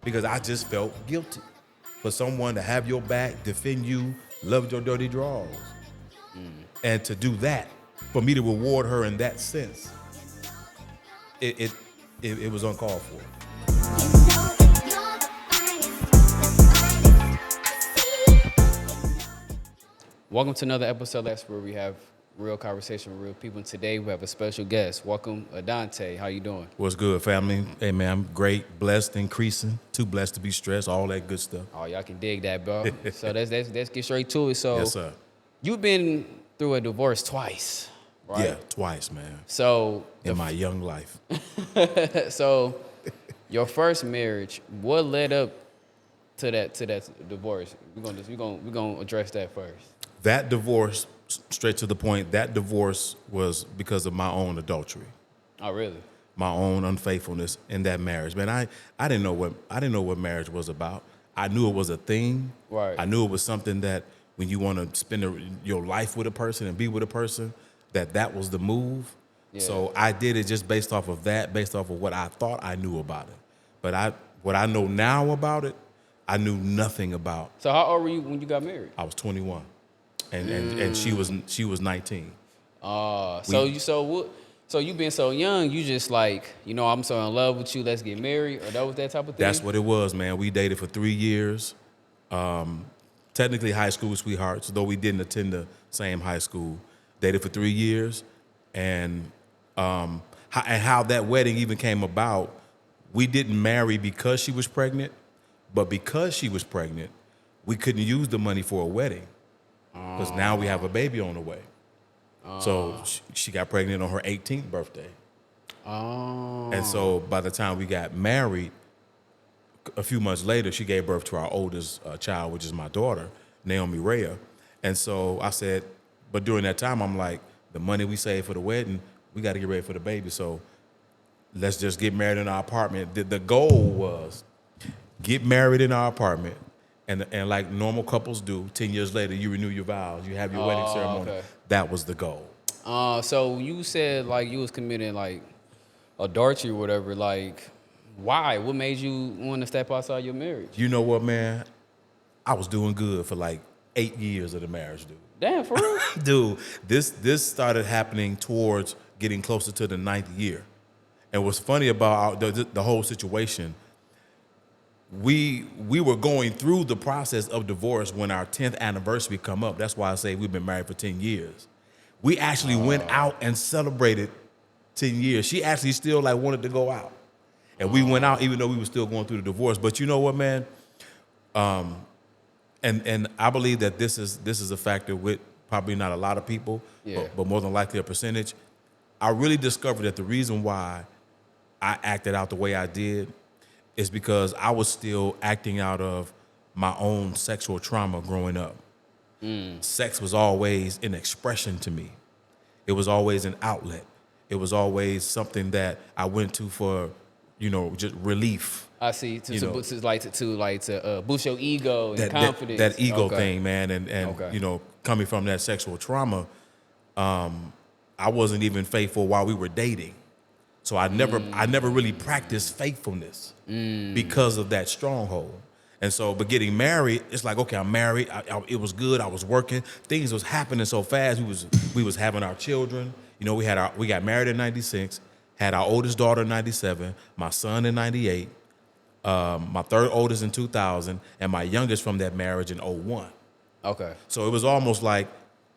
because I just felt guilty for someone to have your back, defend you, love your dirty draws. And to do that, for me to reward her in that sense, it was uncalled for. Welcome to another episode. That's where we have real conversation with real people. And today we have a special guest. Welcome, Adante. How you doing? What's good, family? Hey, man, I'm great, blessed, increasing, too blessed to be stressed, all that good stuff. Oh, y'all can dig that, bro. So let's get straight to it. So Yes, sir. you've been through a divorce twice, right? Yeah, twice, man, So in my young life. so your first marriage, what led up to that divorce? We're gonna address that first. That divorce, straight to the point, that divorce was because of my own adultery, Oh, really? my own unfaithfulness in that marriage. Man, I didn't know what marriage was about. I knew it was a thing. Right. I knew it was something that when you want to spend your life with a person and be with a person, that was the move. Yeah. So I did it just based off of that, based off of what I thought I knew about it. But what I know now about it, I knew nothing about. So how old were you when you got married? I was 21, and she was 19. So you being so young, you just like, I'm so in love with you, let's get married, or that was that type of thing? That's what it was, man. We dated for 3 years. Technically high school sweethearts, though we didn't attend the same high school. Dated for 3 years, and how that wedding even came about. We didn't marry because she was pregnant, but because she was pregnant, we couldn't use the money for a wedding because now we have a baby on the way. So she got pregnant on her 18th birthday. Oh. And so by the time we got married, a few months later, she gave birth to our oldest child, which is my daughter, Naomi Rhea. And so I said, but during that time, I'm like, the money we saved for the wedding, we got to get ready for the baby. So let's just get married in our apartment. The goal was get married in our apartment. And like normal couples do, 10 years later, you renew your vows. You have your wedding ceremony. Okay. That was the goal. So you said like you was committing like adultery or whatever. Like, why? What made you want to step outside your marriage? You know what, man? I was doing good for like 8 years of the marriage, dude. Damn, for real? Dude, this started happening towards getting closer to the 9th year. And what's funny about the whole situation, we were going through the process of divorce when our 10th anniversary come up. That's why I say we've been married for 10 years. We actually went out and celebrated 10 years. She actually still like wanted to go out. And we went out even though we were still going through the divorce. But you know what, man? And I believe that this is a factor with probably not a lot of people, Yeah. but more than likely a percentage. I really discovered that the reason why I acted out the way I did is because I was still acting out of my own sexual trauma growing up. Sex was always an expression to me. It was always an outlet. It was always something that I went to for, just relief. I see. To You know. boost your ego and confidence. That ego Okay. thing, man, and Okay. Coming from that sexual trauma, I wasn't even faithful while we were dating. So I never really practiced faithfulness because of that stronghold. And so, but getting married, it's like, okay, I'm married. It was good. I was working. Things was happening so fast. We was having our children. We got married in '96. Had our oldest daughter in '97. My son in '98. My third oldest in 2000, and my youngest from that marriage in '01. Okay. So it was almost like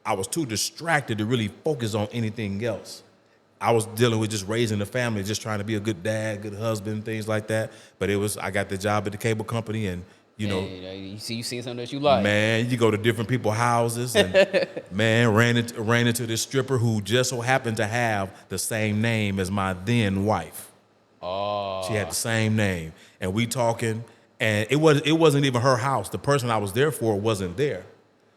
I was too distracted to really focus on anything else. I was dealing with just raising the family, just trying to be a good dad, good husband, things like that. But I got the job at the cable company, and you seen something that you like. man, you go to different people's houses, and man, ran into this stripper who just so happened to have the same name as my then wife. Oh. She had the same name, and we talking, and it wasn't even her house. The person I was there for wasn't there.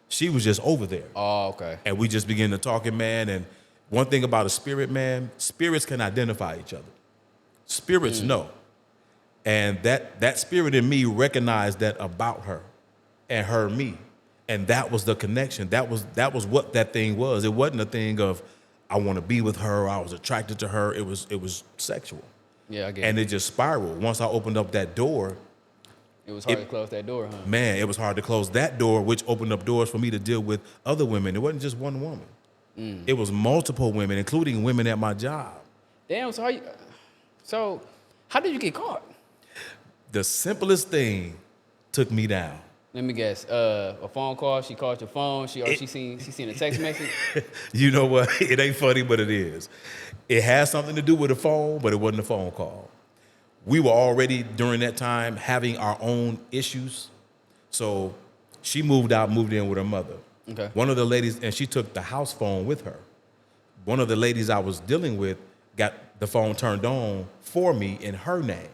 She was just over there. Oh, okay. And we just began to talking, man. And one thing about a spirit, man, spirits can identify each other. Spirits know. And that spirit in me recognized that about her and her me. And that was the connection. That was what that thing was. It wasn't a thing of I want to be with her, I was attracted to her. It was sexual. Yeah, I get And it. it just spiraled. Once I opened up that door, It was hard to close that door, huh? Man, it was hard to close that door, which opened up doors for me to deal with other women. It wasn't just one woman. It was multiple women, including women at my job. Damn. So how did you get caught? The simplest thing took me down. Let me guess. A phone call. She called your phone. She seen a text message. You know what? It ain't funny, but it is. It has something to do with a phone, but it wasn't a phone call. We were already, during that time, having our own issues. So she moved in with her mother. Okay. One of the ladies, and she took the house phone with her. One of the ladies I was dealing with got the phone turned on for me in her name.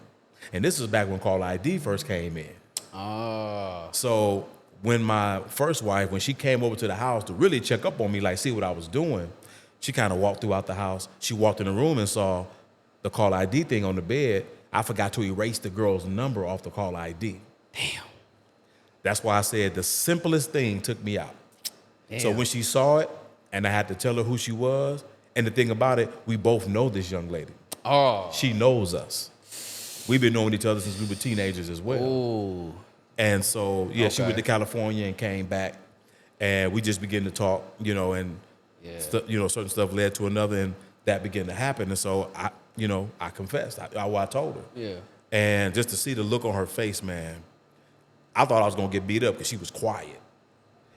And this was back when Call ID first came in. Oh. So when my first wife, when she came over to the house to really check up on me, like see what I was doing, she kind of walked throughout the house. She walked in the room and saw the Call ID thing on the bed. I forgot to erase the girl's number off the Call ID. Damn. That's why I said the simplest thing took me out. Damn. So when she saw it and I had to tell her who she was, and the thing about it, we both know this young lady. Oh. She knows us. We've been knowing each other since we were teenagers as well. Ooh. And so, yeah, she Okay. went to California and came back, and we just began to talk, and certain stuff led to another, and that began to happen. And so I confessed. I told her. Yeah. And just to see the look on her face, man, I thought I was gonna get beat up because she was quiet.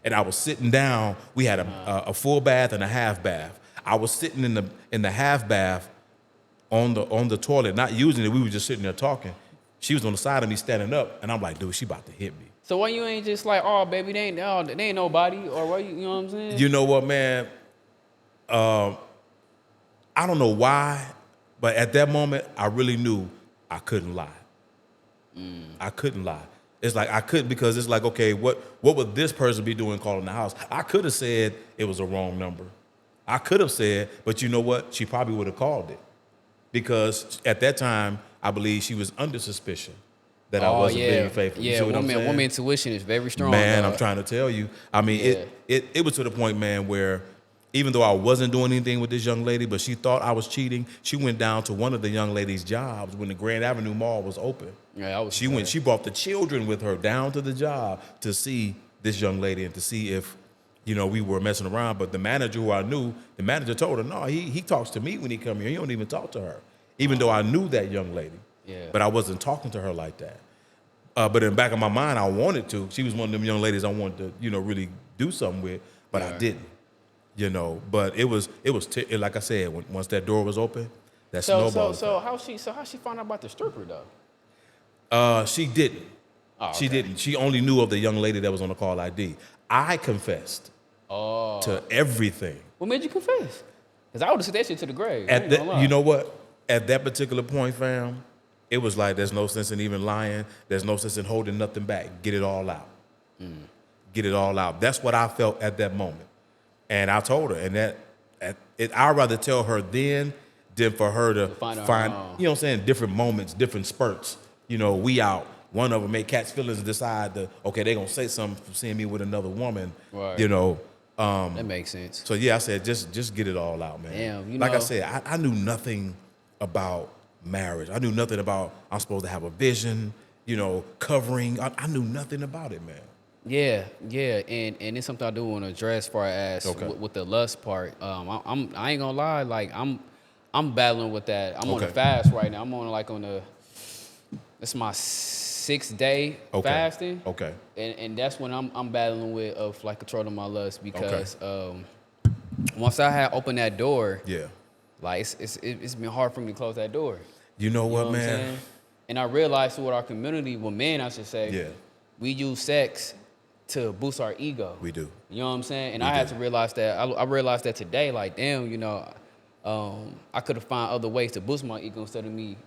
And I was sitting down. We had a full bath and a half bath. I was sitting in the half bath on the toilet, not using it. We were just sitting there talking. She was on the side of me standing up, and I'm like, dude, she about to hit me. So why you ain't just like, oh, baby, they ain't nobody, or why you know what I'm saying? You know what, man? I don't know why, but at that moment, I really knew I couldn't lie. I couldn't lie. It's like I couldn't, because it's like, okay, what would this person be doing calling the house? I could have said it was a wrong number. I could have said, but you know what? She probably would have called it, because at that time, I believe she was under suspicion that I wasn't being faithful. You Yeah, see what I'm saying? woman intuition is very strong. Man, dog. I'm trying to tell you. I mean, it was to the point, man, where even though I wasn't doing anything with this young lady, but she thought I was cheating, she went down to one of the young lady's jobs when the Grand Avenue Mall was open. Yeah, She brought the children with her down to the job to see this young lady and to see if, we were messing around. But the manager who I knew, the manager told her, no, he talks to me when he come here. He don't even talk to her, even though I knew that young lady. Yeah. But I wasn't talking to her like that. But in the back of my mind, I wanted to. She was one of them young ladies I wanted to, really do something with, but I didn't. But it was like I said, once that door was open, that snowball. So how she found out about the stripper though? She didn't. Oh, okay. She didn't. She only knew of the young lady that was on the Call ID. I confessed to everything. What made you confess? Because I would have said that shit to the grave. You know what? At that particular point, fam, it was like there's no sense in even lying. There's no sense in holding nothing back. Get it all out. Get it all out. That's what I felt at that moment. And I told her, and I'd rather tell her then than for her to find you know what I'm saying, different moments, different spurts. We out. One of them may catch feelings and decide they're going to say something for seeing me with another woman. Right. That makes sense. So, yeah, I said, just get it all out, man. Damn, I said, I knew nothing about marriage. I knew nothing about I'm supposed to have a vision, covering. I knew nothing about it, man. Yeah, and it's something I do want to address as far as with the lust part. I ain't gonna lie, like I'm battling with that. I'm on a fast right now. I'm on it's my 6th day fasting. Okay. And that's when I'm battling with of like controlling my lust, because once I had opened that door, like it's been hard for me to close that door. You know what, man? And I realized with our community, with men, I should say, we use sex to boost our ego. We do. You know what I'm saying? And I had to realize that. I realized that today, like, damn, I could have found other ways to boost my ego instead of me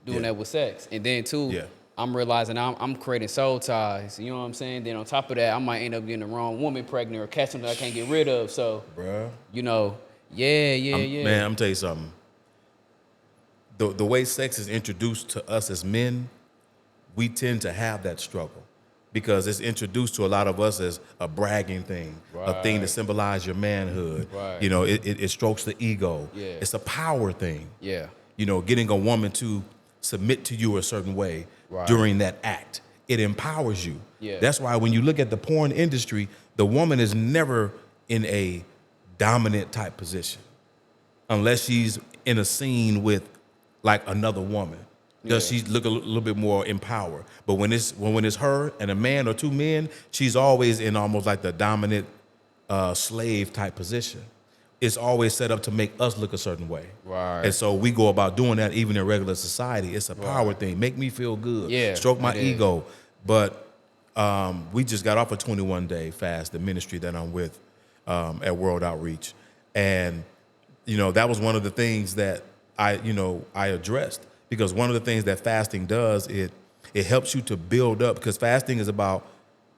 doing that with sex. And then, too, I'm realizing I'm creating soul ties. You know what I'm saying? Then on top of that, I might end up getting the wrong woman pregnant or catch something that I can't get rid of. So, bruh. Man, I'm tell you something. The way sex is introduced to us as men, we tend to have that struggle, because it's introduced to a lot of us as a bragging thing, a thing to symbolize your manhood. Right. It strokes the ego. Yeah. It's a power thing. Yeah. Getting a woman to submit to you a certain way during that act it empowers you. Yeah. That's why when you look at the porn industry, the woman is never in a dominant type position unless she's in a scene with like another woman. Does she look a little bit more empowered? But when it's her and a man or two men, she's always in almost like the dominant slave type position. It's always set up to make us look a certain way. Right. And so we go about doing that even in regular society. It's a power thing. Make me feel good. Yeah, Stroke my it is. ego. But we just got off a 21-day fast, the ministry that I'm with at World Outreach. And, that was one of the things that I addressed. Because one of the things that fasting does, it helps you to build up. Because fasting is about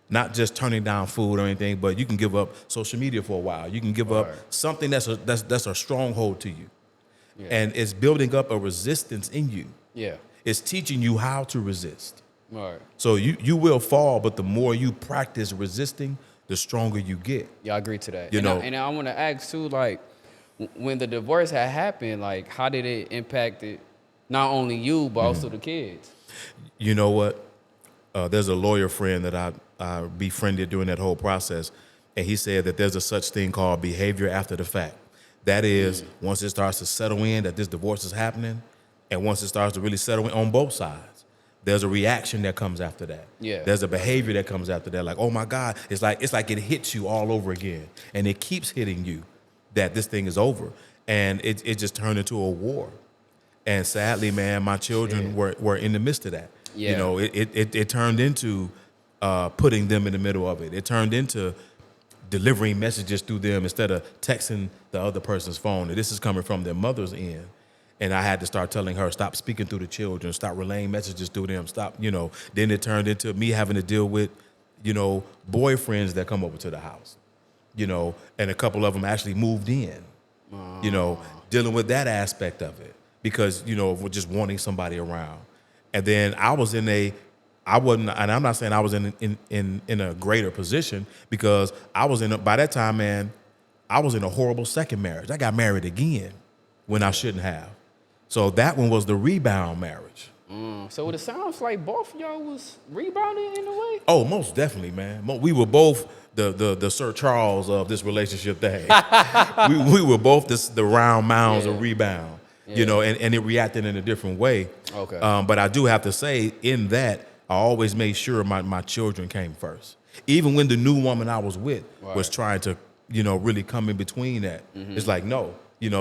not just turning down food or anything, but you can give up social media for a while. You can give up something that's a stronghold to you. Yeah. And it's building up a resistance in you. Yeah. It's teaching you how to resist. Right. So you will fall, but the more you practice resisting, the stronger you get. Yeah, I agree to that. And I want to ask too, like, when the divorce had happened, like, how did it impact it, not only you, but also the kids? You know what? There's a lawyer friend that I befriended during that whole process, and he said that there's a such thing called behavior after the fact. That is, once it starts to settle in that this divorce is happening, and once it starts to really settle in on both sides, there's a reaction that comes after that. Yeah. There's a behavior that comes after that. Like, oh my God, it's like it hits you all over again, and it keeps hitting you that this thing is over, and it just turned into a war. And sadly, man, my children were in the midst of that. Yeah. It turned into putting them in the middle of it. It turned into delivering messages through them instead of texting the other person's phone. And this is coming from their mother's end. And I had to start telling her, stop speaking through the children, stop relaying messages through them, stop, Then it turned into me having to deal with, boyfriends that come over to the house, and a couple of them actually moved in, dealing with that aspect of it because, we're just wanting somebody around. And then I wasn't, and I'm not saying I was in a greater position because by that time, man, I was in a horrible second marriage. I got married again when I shouldn't have. So that one was the rebound marriage. So it sounds like both of y'all was rebounding in a way? Oh, most definitely, man. We were both the Sir Charles of this relationship thing. we were both the round mounds of rebound. Yeah. And it reacted in a different way. Okay. But I do have to say, in that, I always made sure my children came first. Even when the new woman I was with was trying to, really come in between that. Mm-hmm. It's like, no,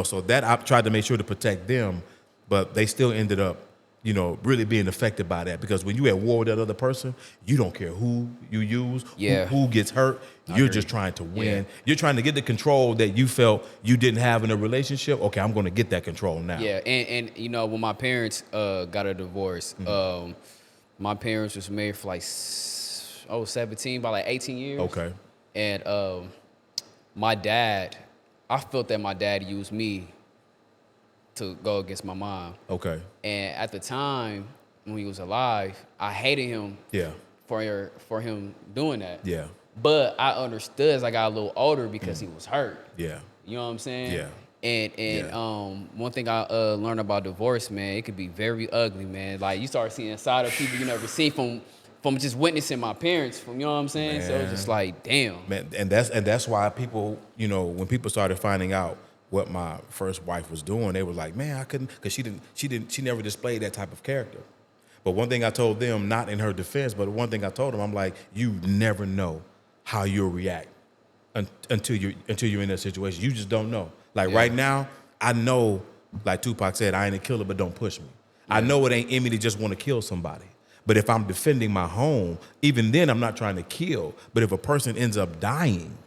so that I tried to make sure to protect them, but they still ended up, really being affected by that. Because when you at war with that other person, you don't care who you use, who gets hurt. You're just trying to win. Yeah. You're trying to get the control that you felt you didn't have in a relationship. Okay, I'm going to get that control now. Yeah, and when my parents got a divorce, my parents was married for like 17, by like 18 years. Okay. And I felt that my dad used me to go against my mom. Okay. And at the time when he was alive, I hated him. Yeah. For him doing that. Yeah. But I understood as I got a little older because he was hurt. Yeah. You know what I'm saying? Yeah. And one thing I learned about divorce, man, it could be very ugly, man. Like you start seeing side of people you never see from just witnessing my parents. You know what I'm saying? Man. So it's just like, damn. Man, and that's why people, when people started finding out what my first wife was doing, they were like, man, I couldn't, because she never displayed that type of character. But one thing I told them, not in her defense, but one thing I told them, I'm like, you never know how you'll react until you're in that situation. You just don't know. Like right now, I know, like Tupac said, I ain't a killer, but don't push me. Yeah. I know it ain't in me to just want to kill somebody. But if I'm defending my home, even then I'm not trying to kill. But if a person ends up dying,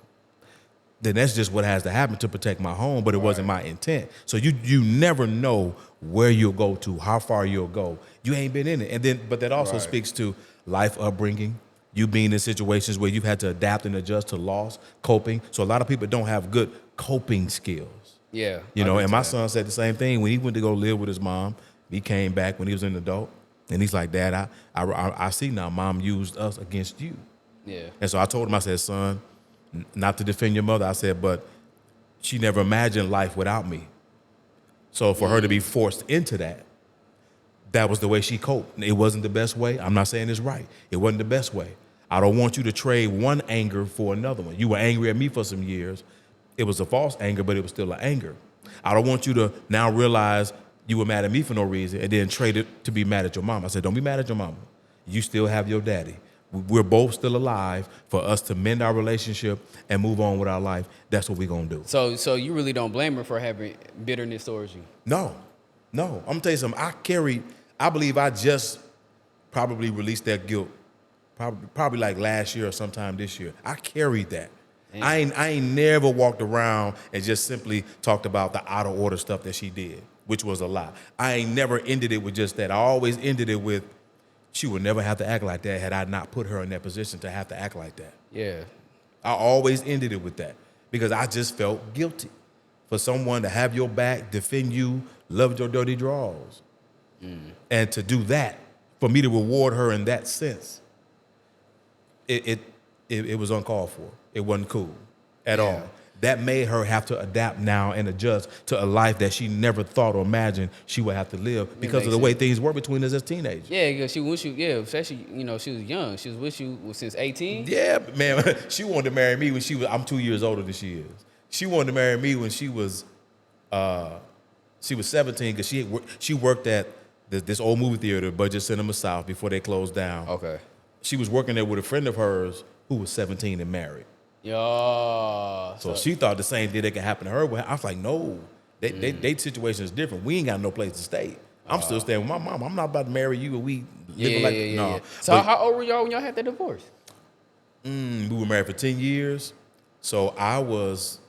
then that's just what has to happen to protect my home, but it wasn't my intent. So you never know where you'll go to, how far you'll go. You ain't been in it. But that also speaks to life upbringing, you being in situations where you've had to adapt and adjust to loss, coping. So a lot of people don't have good coping skills. Yeah. And my son said the same thing when he went to go live with his mom. He came back when he was an adult, and he's like, Dad, I see now Mom used us against you. Yeah. And so I told him, I said, son, not to defend your mother, I said, but she never imagined life without me. So for her to be forced into that, that was the way she coped. It wasn't the best way. I'm not saying it's right. It wasn't the best way. I don't want you to trade one anger for another one. You were angry at me for some years. It was a false anger, but it was still an anger. I don't want you to now realize you were mad at me for no reason and then trade it to be mad at your mom. I said, don't be mad at your mama. You still have your daddy. We're both still alive. For us to mend our relationship and move on with our life, that's what we're going to do. So you really don't blame her for having bitterness towards you? No. I'm going to tell you something. I believe I just probably released that guilt probably like last year or sometime this year. I carried that. I ain't never walked around and just simply talked about the out of order stuff that she did, which was a lot. I ain't never ended it with just that. I always ended it with, she would never have to act like that had I not put her in that position to have to act like that. Yeah. I always ended it with that because I just felt guilty for someone to have your back, defend you, love your dirty draws. And to do that, for me to reward her in that sense, it was uncalled for. It wasn't cool at all. That made her have to adapt now and adjust to a life that she never thought or imagined she would have to live because of the way things were between us as teenagers. Yeah, because she was you. Yeah, especially she was young. She was with you since 18. Yeah, man. She wanted to marry me when I'm 2 years older than she is. She wanted to marry me when she was 17 because she worked at this old movie theater, Budget Cinema South, before they closed down. Okay. She was working there with a friend of hers who was 17 and married. Yeah. So she thought the same thing that could happen to her. I was like, no, they situation is different. We ain't got no place to stay. I'm still staying with my mom. I'm not about to marry you and we living like no. Yeah. So how old were y'all when y'all had that divorce? We were married for 10 years. So I was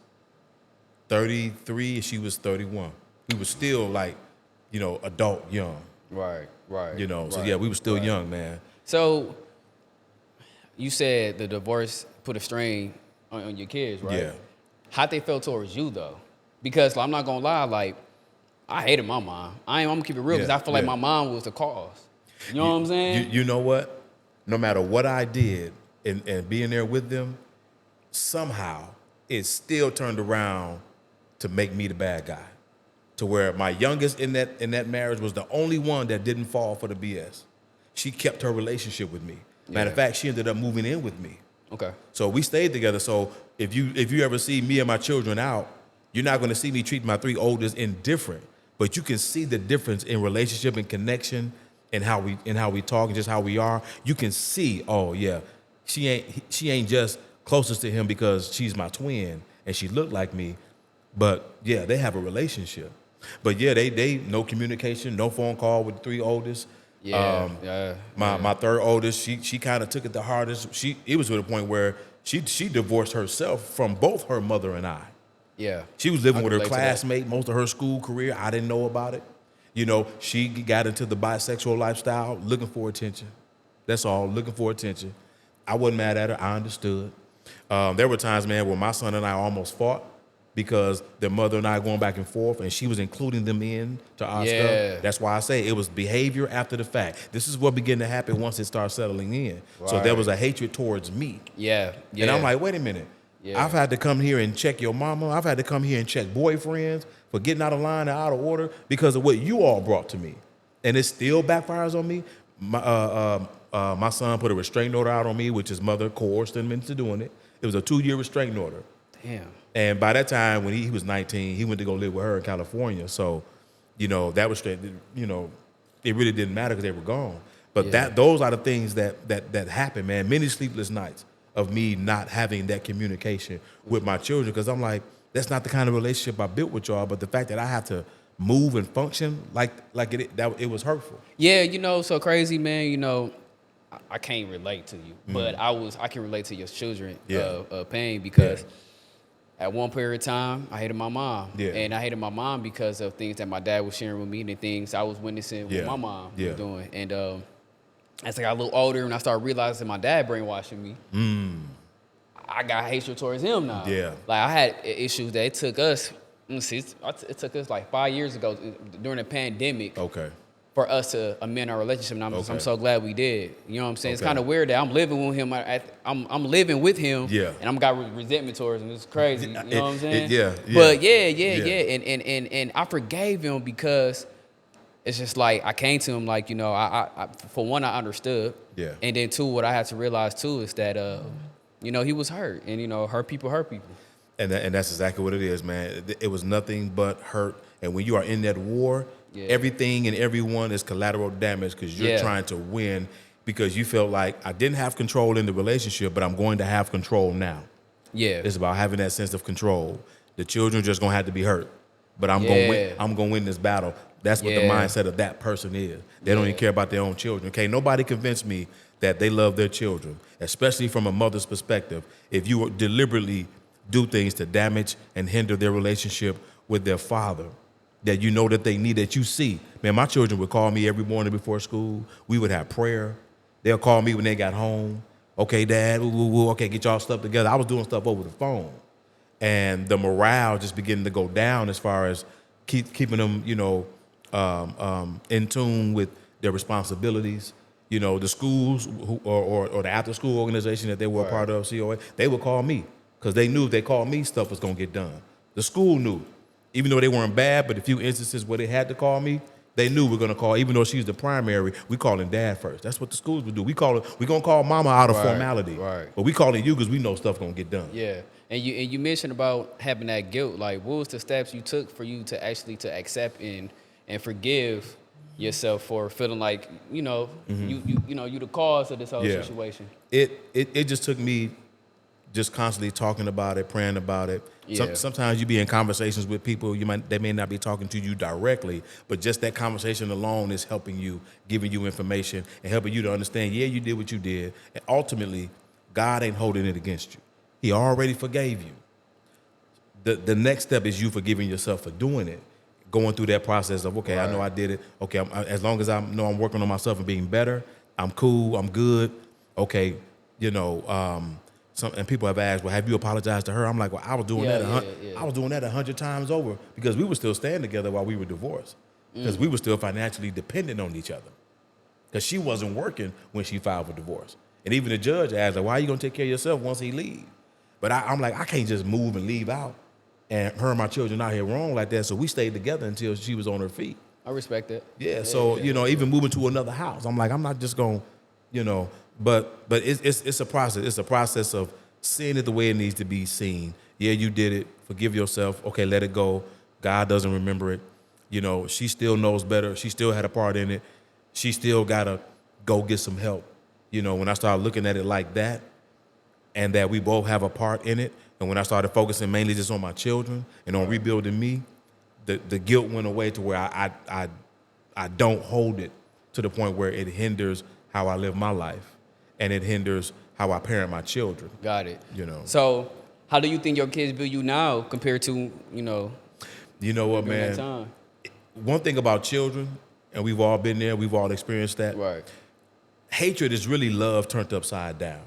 33 and she was 31. We were still like, adult young. Right. So yeah, we were still young, man. So you said the divorce put a strain on your kids, right? Yeah. How they felt towards you though? Because I'm not gonna lie, like I hated my mom. I'm gonna keep it real because I feel like my mom was the cause. You know what I'm saying? You know what? No matter what I did and being there with them, somehow it still turned around to make me the bad guy. To where my youngest in that marriage was the only one that didn't fall for the BS. She kept her relationship with me. Matter of fact, she ended up moving in with me. Okay. So we stayed together. So if you ever see me and my children out, you're not going to see me treat my three oldest indifferent, but you can see the difference in relationship and connection and how we talk and just how we are. You can see, oh yeah, she ain't just closest to him because she's my twin and she looked like me, but yeah, they have a relationship. But yeah, they no communication, no phone call with the three oldest. My third oldest, she kind of took it the hardest. It was to the point where she divorced herself from both her mother and I. Yeah. She was living with her classmate most of her school career. I didn't know about it. She got into the bisexual lifestyle, looking for attention. That's all, looking for attention. I wasn't mad at her. I understood. There were times, man, where my son and I almost fought because their mother and I going back and forth, and she was including them in to our stuff. That's why I say it was behavior after the fact. This is what began to happen once it started settling in. Right. So there was a hatred towards me. Yeah. And I'm like, wait a minute. Yeah. I've had to come here and check your mama. I've had to come here and check boyfriends for getting out of line and out of order because of what you all brought to me. And it still backfires on me. My son put a restraining order out on me, which his mother coerced him into doing it. It was a 2-year restraining order. Damn. And by that time, when he was 19, he went to go live with her in California. So, that was straight. It really didn't matter because they were gone. But those are the things that happen, man. Many sleepless nights of me not having that communication with my children because I'm like, that's not the kind of relationship I built with y'all. But the fact that I have to move and function like it was hurtful. Yeah, so crazy, man. I can't relate to you, but I can relate to your children pain because. Yeah. At one period of time, I hated my mom. Yeah. And I hated my mom because of things that my dad was sharing with me and things I was witnessing what my mom was doing. And as I got a little older and I started realizing my dad brainwashing me, I got hatred towards him now. Yeah. Like I had issues that it took us like 5 years ago during the pandemic. Okay. For us to amend our relationship, and I'm so glad we did. You know what I'm saying? It's kind of weird that I'm living with him. I'm living with him, and I'm got resentment towards him. It's crazy. You know what I'm saying? But yeah. And I forgave him because it's just like I came to him like, I for one, I understood. Yeah. And then two, what I had to realize too is that he was hurt, and hurt people hurt people. And that's exactly what it is, man. It was nothing but hurt. And when you are in that war, everything and everyone is collateral damage because you're trying to win because you felt like I didn't have control in the relationship, but I'm going to have control now. Yeah. It's about having that sense of control. The children just going to have to be hurt. But I'm going to win this battle. That's what the mindset of that person is. They don't even care about their own children. Okay, nobody convinced me that they love their children, especially from a mother's perspective. If you deliberately do things to damage and hinder their relationship with their father that you know that they need, that you see. Man, my children would call me every morning before school. We would have prayer. They'll call me when they got home. Okay, Dad, okay, get y'all stuff together. I was doing stuff over the phone. And the morale just beginning to go down as far as keeping them, in tune with their responsibilities. The schools or the after-school organization that they were a part of, COA, they would call me because they knew if they called me, stuff was going to get done. The school knew. Even though they weren't bad, but a few instances where they had to call me, they knew we're going to call, even though she's the primary, we calling Dad first. That's what the schools would do. We're going to call Mama out of formality. Right. But we calling you because we know stuff going to get done. Yeah. And you mentioned about having that guilt. Like, what was the steps you took for you to actually to accept and forgive yourself for feeling like, you the cause of this whole situation? It just took me just constantly talking about it, praying about it. Yeah. Sometimes you be in conversations with people, they may not be talking to you directly, but just that conversation alone is helping you, giving you information and helping you to understand, you did what you did. And ultimately, God ain't holding it against you. He already forgave you. The next step is you forgiving yourself for doing it, going through that process of, okay, I know I did it. Okay, as long as I know I'm working on myself and being better, I'm cool, I'm good. Okay, and people have asked, well, have you apologized to her? I'm like, well, I was doing that. I was doing that 100 times over because we were still staying together while we were divorced because we were still financially dependent on each other because she wasn't working when she filed for divorce. And even the judge asked, like, why are you going to take care of yourself once he leaves? But I'm like, I can't just move and leave out and her and my children out here wrong like that. So we stayed together until she was on her feet. I respect it. Yeah. So, even moving to another house, I'm like, I'm not just going, but it's a process. It's a process of seeing it the way it needs to be seen. Yeah, you did it. Forgive yourself. Okay, let it go. God doesn't remember it. She still knows better. She still had a part in it. She still got to go get some help. When I started looking at it like that, and that we both have a part in it, and when I started focusing mainly just on my children and on rebuilding me, the guilt went away to where I don't hold it to the point where it hinders how I live my life, and it hinders how I parent my children. Got it. So how do you think your kids view you now compared to, You know what, man? That time? One thing about children, and we've all been there, we've all experienced that. Right. Hatred is really love turned upside down.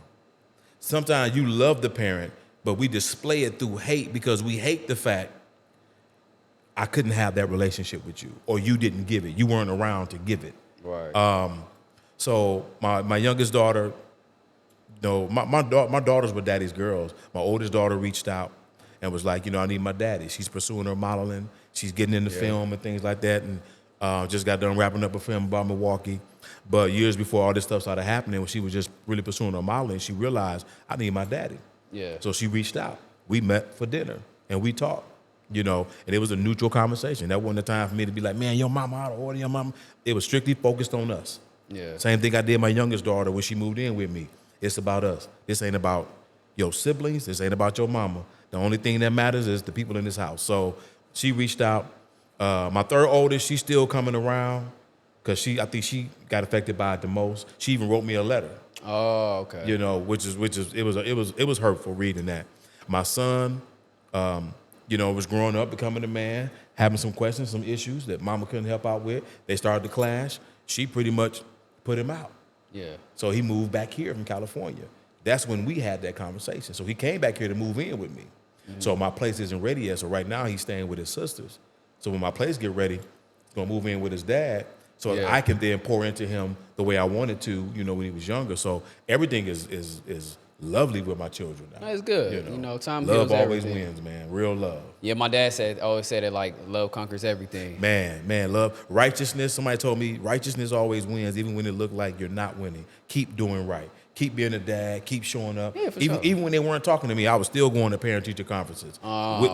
Sometimes you love the parent, but we display it through hate because we hate the fact I couldn't have that relationship with you, or you didn't give it. You weren't around to give it. Right. So my youngest daughter, my daughters were daddy's girls. My oldest daughter reached out and was like, I need my daddy. She's pursuing her modeling. She's getting into film and things like that, and just got done wrapping up a film about Milwaukee. But years before all this stuff started happening, when she was just really pursuing her modeling, she realized, I need my daddy. Yeah. So she reached out. We met for dinner, and we talked, and it was a neutral conversation. That wasn't the time for me to be like, man, your mama out of order, your mama. It was strictly focused on us. Yeah. Same thing I did my youngest daughter when she moved in with me. It's about us. This ain't about your siblings. This ain't about your mama. The only thing that matters is the people in this house. So she reached out. My third oldest, she's still coming around because I think she got affected by it the most. She even wrote me a letter. Oh, okay. Which it was hurtful reading that. My son, was growing up, becoming a man, having some questions, some issues that mama couldn't help out with. They started to clash. She pretty much put him out. Yeah. So he moved back here from California. That's when we had that conversation. So he came back here to move in with me. Mm-hmm. So my place isn't ready yet. So right now he's staying with his sisters. So when my place get ready, he's gonna move in with his dad. So I can then pour into him the way I wanted to, when he was younger. So everything is lovely with my children now. That's good. You know, time love heals always everything. wins, man. Real love. Yeah, my dad always said it like love conquers everything. Man, love. Righteousness, somebody told me righteousness always wins, even when it looked like you're not winning. Keep doing right. Keep being a dad. Keep showing up. Yeah, for even, sure. even when they weren't talking to me, I was still going to parent-teacher conferences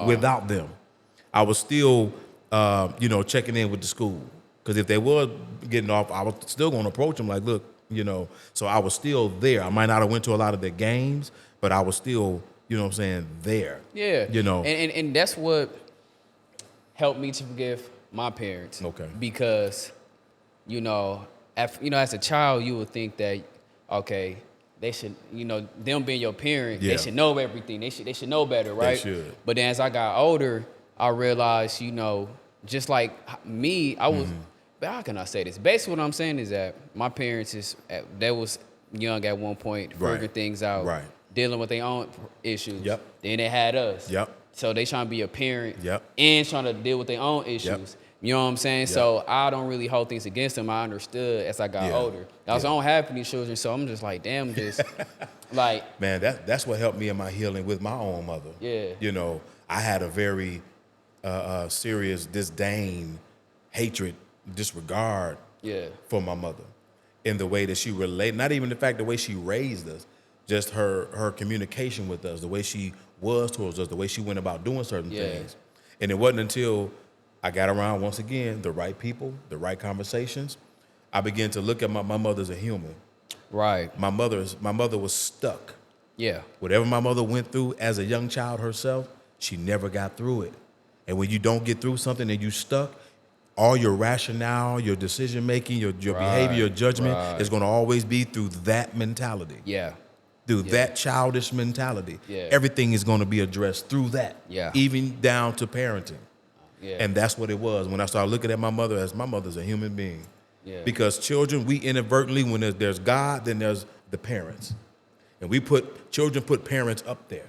without them. I was still, checking in with the school. Because if they were getting off, I was still going to approach them like, look, so I was still there. I might not have went to a lot of their games, but I was still, there. Yeah. And that's what helped me to forgive my parents. Okay. Because, as a child, you would think that, okay, they should, them being your parent, Yeah. they should know everything. They should know better, right? They should. But then as I got older, I realized, just like me, I was. But how can I say this? Basically, what I'm saying is that my parents they was young at one point, figuring things out, Right. dealing with their own issues. Yep. Then they had us. Yep. So they trying to be a parent. Yep. And trying to deal with their own issues. Yep. You know what I'm saying? Yep. So I don't really hold things against them. I understood as I got older. I don't have any children, so I'm just like, damn, just like. Man, that's what helped me in my healing with my own mother. Yeah. I had a very serious disdain, hatred, disregard for my mother in the way that she related, not even the fact the way she raised us, just her communication with us, the way she was towards us, the way she went about doing certain things. And it wasn't until I got around, once again, the right people, the right conversations, I began to look at my mother as a human. Right. My mother was stuck. Yeah. Whatever my mother went through as a young child herself, she never got through it. And when you don't get through something and you stuck, all your rationale, your decision making, your behavior, your judgment is going to always be through that mentality. Yeah. Through that childish mentality. Yeah. Everything is going to be addressed through that. Yeah. Even down to parenting. Yeah. And that's what it was when I started looking at my mother as my mother's a human being. Yeah. Because children, we inadvertently, when there's God, then there's the parents. And children put parents up there.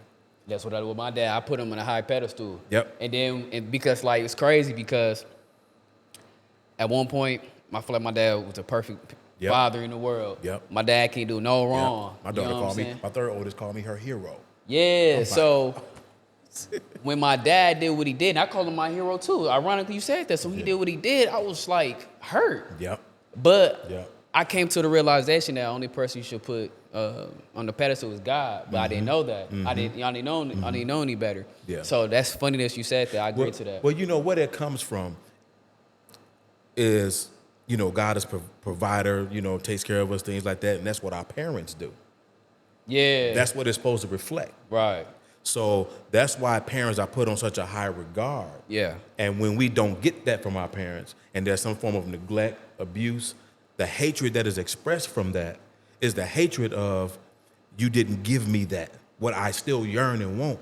That's what I did with my dad. I put him on a high pedestal. Yep. And because it's crazy because at one point, I feel like my dad was the perfect father in the world. Yep. My dad can't do no wrong. My daughter my third oldest called me her hero. Yeah, so when my dad did what he did, and I call him my hero too. Ironically, you said that. So when he did what he did, I was like hurt. Yep. But I came to the realization that the only person you should put on the pedestal is God. But I didn't know that. I didn't know any better. Yeah. So that's funny that you said that. I agree to that. Well, where that comes from is, God is provider, takes care of us, things like that. And that's what our parents do. Yeah. That's what it's supposed to reflect. Right. So that's why parents are put on such a high regard. Yeah. And when we don't get that from our parents and there's some form of neglect, abuse, the hatred that is expressed from that is the hatred of, you didn't give me that, what I still yearn and want.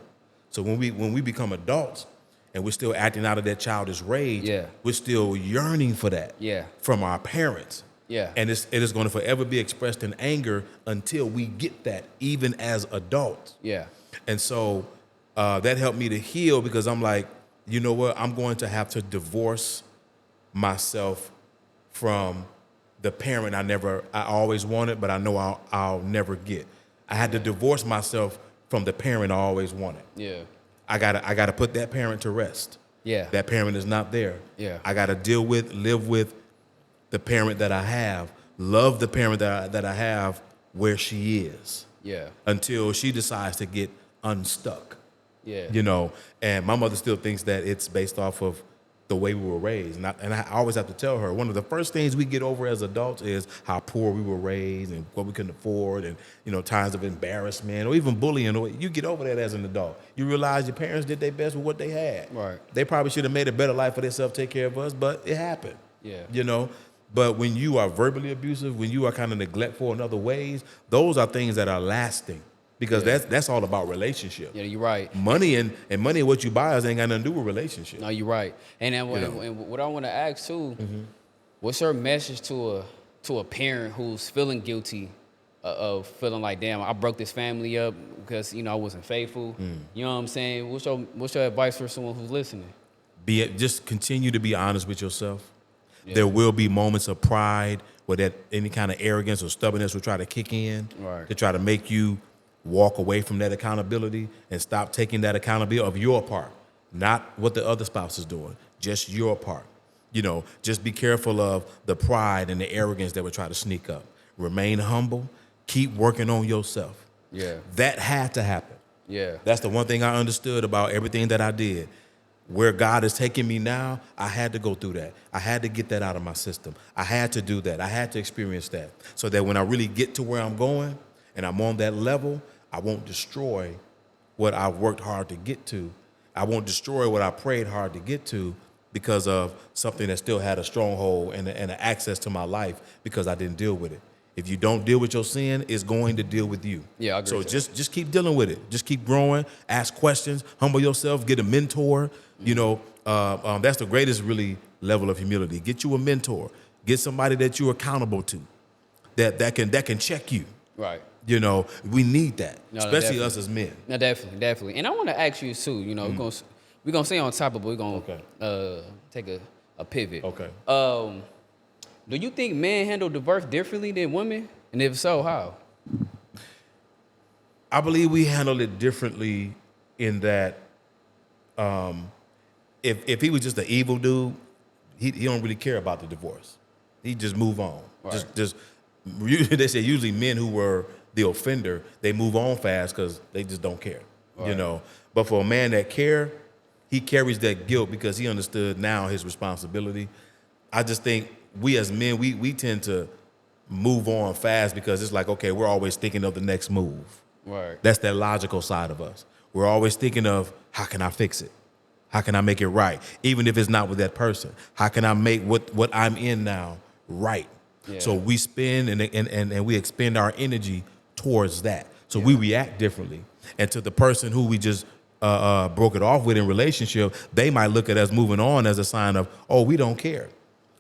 So when we become adults and we're still acting out of that childish rage, we're still yearning for that from our parents. Yeah. And it is going to forever be expressed in anger until we get that, even as adults. Yeah. And so that helped me to heal because I'm like, you know what? I'm going to have to divorce myself from the parent I always wanted, but I know I'll never get. I had to divorce myself from the parent I always wanted. Yeah. I gotta put that parent to rest. Yeah. That parent is not there. Yeah. I gotta live with the parent that I have, love the parent that I have where she is. Yeah. Until she decides to get unstuck. Yeah. And my mother still thinks that it's based off of the way we were raised. And I always have to tell her, one of the first things we get over as adults is how poor we were raised and what we couldn't afford and, times of embarrassment or even bullying. You get over that as an adult. You realize your parents did their best with what they had. Right. They probably should have made a better life for themselves, take care of us, but it happened. Yeah. But when you are verbally abusive, when you are kind of neglectful in other ways, those are things that are lasting. Because that's all about relationship. Yeah, you're right. Money and money, what you buy us ain't got nothing to do with relationship. No, you're right. And then and what I want to ask too, what's your message to a parent who's feeling guilty of feeling like, damn, I broke this family up because I wasn't faithful. You know what I'm saying? What's your advice for someone who's listening? Just continue to be honest with yourself. Yeah. There will be moments of pride where that any kind of arrogance or stubbornness will try to kick in to try to make you walk away from that accountability and stop taking that accountability of your part, not what the other spouse is doing, just your part. Just be careful of the pride and the arrogance that would try to sneak up. Remain humble. Keep working on yourself. Yeah. That had to happen. Yeah. That's the one thing I understood about everything that I did. Where God is taking me now, I had to go through that. I had to get that out of my system. I had to do that. I had to experience that so that when I really get to where I'm going and I'm on that level, I won't destroy what I've worked hard to get to. I won't destroy what I prayed hard to get to because of something that still had a stronghold and an access to my life because I didn't deal with it. If you don't deal with your sin, it's going to deal with you. Yeah, I agree. So just keep dealing with it. Just keep growing. Ask questions. Humble yourself. Get a mentor. That's the greatest really level of humility. Get you a mentor. Get somebody that you're accountable to, that can check you. Right. We need that, No, especially definitely. us as men. No, definitely. And I want to ask you too. We're gonna stay on top of it. We're gonna take a pivot. Okay. Do you think men handle divorce differently than women? And if so, how? I believe we handle it differently in that if he was just an evil dude, he don't really care about the divorce. He just move on. Right. They say usually men who were the offender, they move on fast because they just don't care. Right. But for a man that care, he carries that guilt because he understood now his responsibility. I just think we as men, we tend to move on fast because it's like, okay, we're always thinking of the next move. Right. That's that logical side of us. We're always thinking of, how can I fix it? How can I make it right? Even if it's not with that person. How can I make what I'm in now right? Yeah. So we spend and we expend our energy towards that. So we react differently. And to the person who we just broke it off with in relationship, they might look at us moving on as a sign of, oh, we don't care.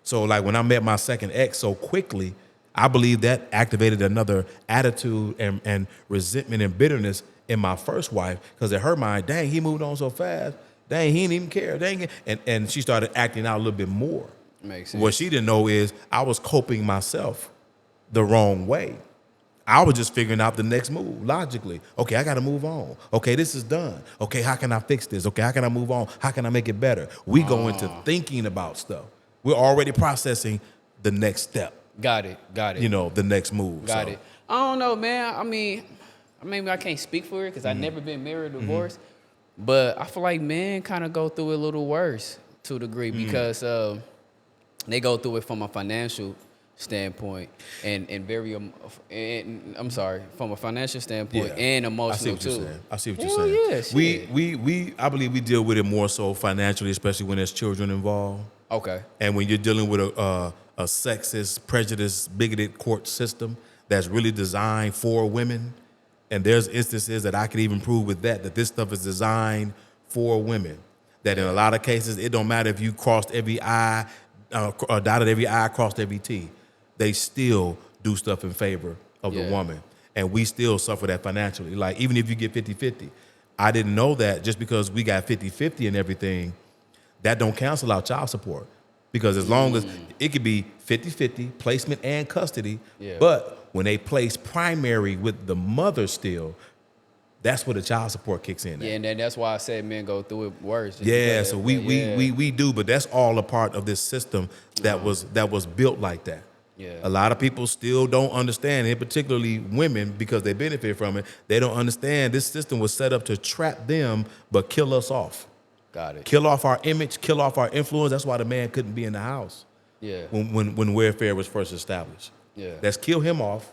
So like when I met my second ex so quickly, I believe that activated another attitude and resentment and bitterness in my first wife because in her mind, dang, he moved on so fast. Dang, he didn't even care. Dang, and she started acting out a little bit more. Makes sense. What she didn't know is I was coping myself the wrong way. I was just figuring out the next move logically. Okay, I got to move on. Okay, this is done. Okay, how can I fix this? Okay, how can I move on? How can I make it better? We go into thinking about stuff. We're already processing the next step. Got it. The next move. Got it. I don't know, man. I mean, I can't speak for it because I've never been married or divorced. But I feel like men kind of go through it a little worse to a degree because they go through it from a financial standpoint and from a financial standpoint and emotional too. I see what you're saying. Yes. I believe we deal with it more so financially, especially when there's children involved. Okay. And when you're dealing with a sexist, prejudiced, bigoted court system that's really designed for women, and there's instances that I could even prove with that this stuff is designed for women, that in a lot of cases, it don't matter if you crossed every I, or dotted every I, crossed every T. They still do stuff in favor of the woman. And we still suffer that financially. Like, even if you get 50-50, I didn't know that just because we got 50-50 and everything, that don't cancel out child support. Because as long as it could be 50-50, placement and custody, but when they place primary with the mother still, that's where the child support kicks in. Yeah, and that's why I said men go through it worse. So we do, but that's all a part of this system that was built like that. Yeah. A lot of people still don't understand, and particularly women, because they benefit from it. They don't understand this system was set up to trap them, but kill us off. Got it. Kill off our image, kill off our influence. That's why the man couldn't be in the house. Yeah. When welfare was first established. Yeah. Let's kill him off.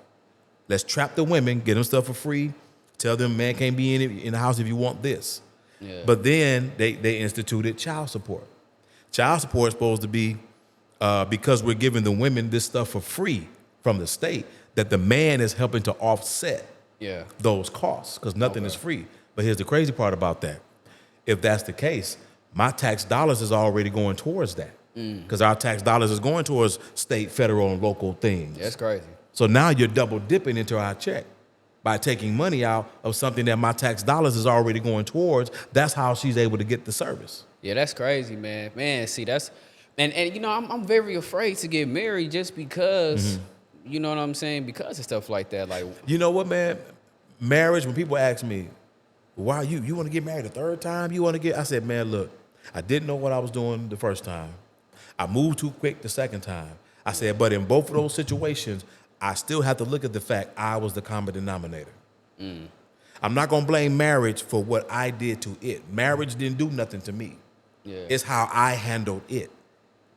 Let's trap the women, get them stuff for free. Tell them man can't be in the house if you want this. Yeah. But then they instituted child support. Child support is supposed to be because we're giving the women this stuff for free from the state, that the man is helping to offset those costs because nothing is free. But here's the crazy part about that. If that's the case, my tax dollars is already going towards that because our tax dollars is going towards state, federal, and local things. That's crazy. So now you're double dipping into our check by taking money out of something that my tax dollars is already going towards. That's how she's able to get the service. Yeah, that's crazy, man. Man, see, that's and I'm very afraid to get married just because you know what I'm saying, because of stuff like that. Like, you know what, man? marriage, when people ask me, why you want to get married a third time? I said, man, look, I didn't know what I was doing the first time. I moved too quick the second time. I said, but in both of those situations, I still have to look at the fact I was the common denominator. I'm not going to blame marriage for what I did to it. Marriage didn't do nothing to me. Yeah. It's how I handled it.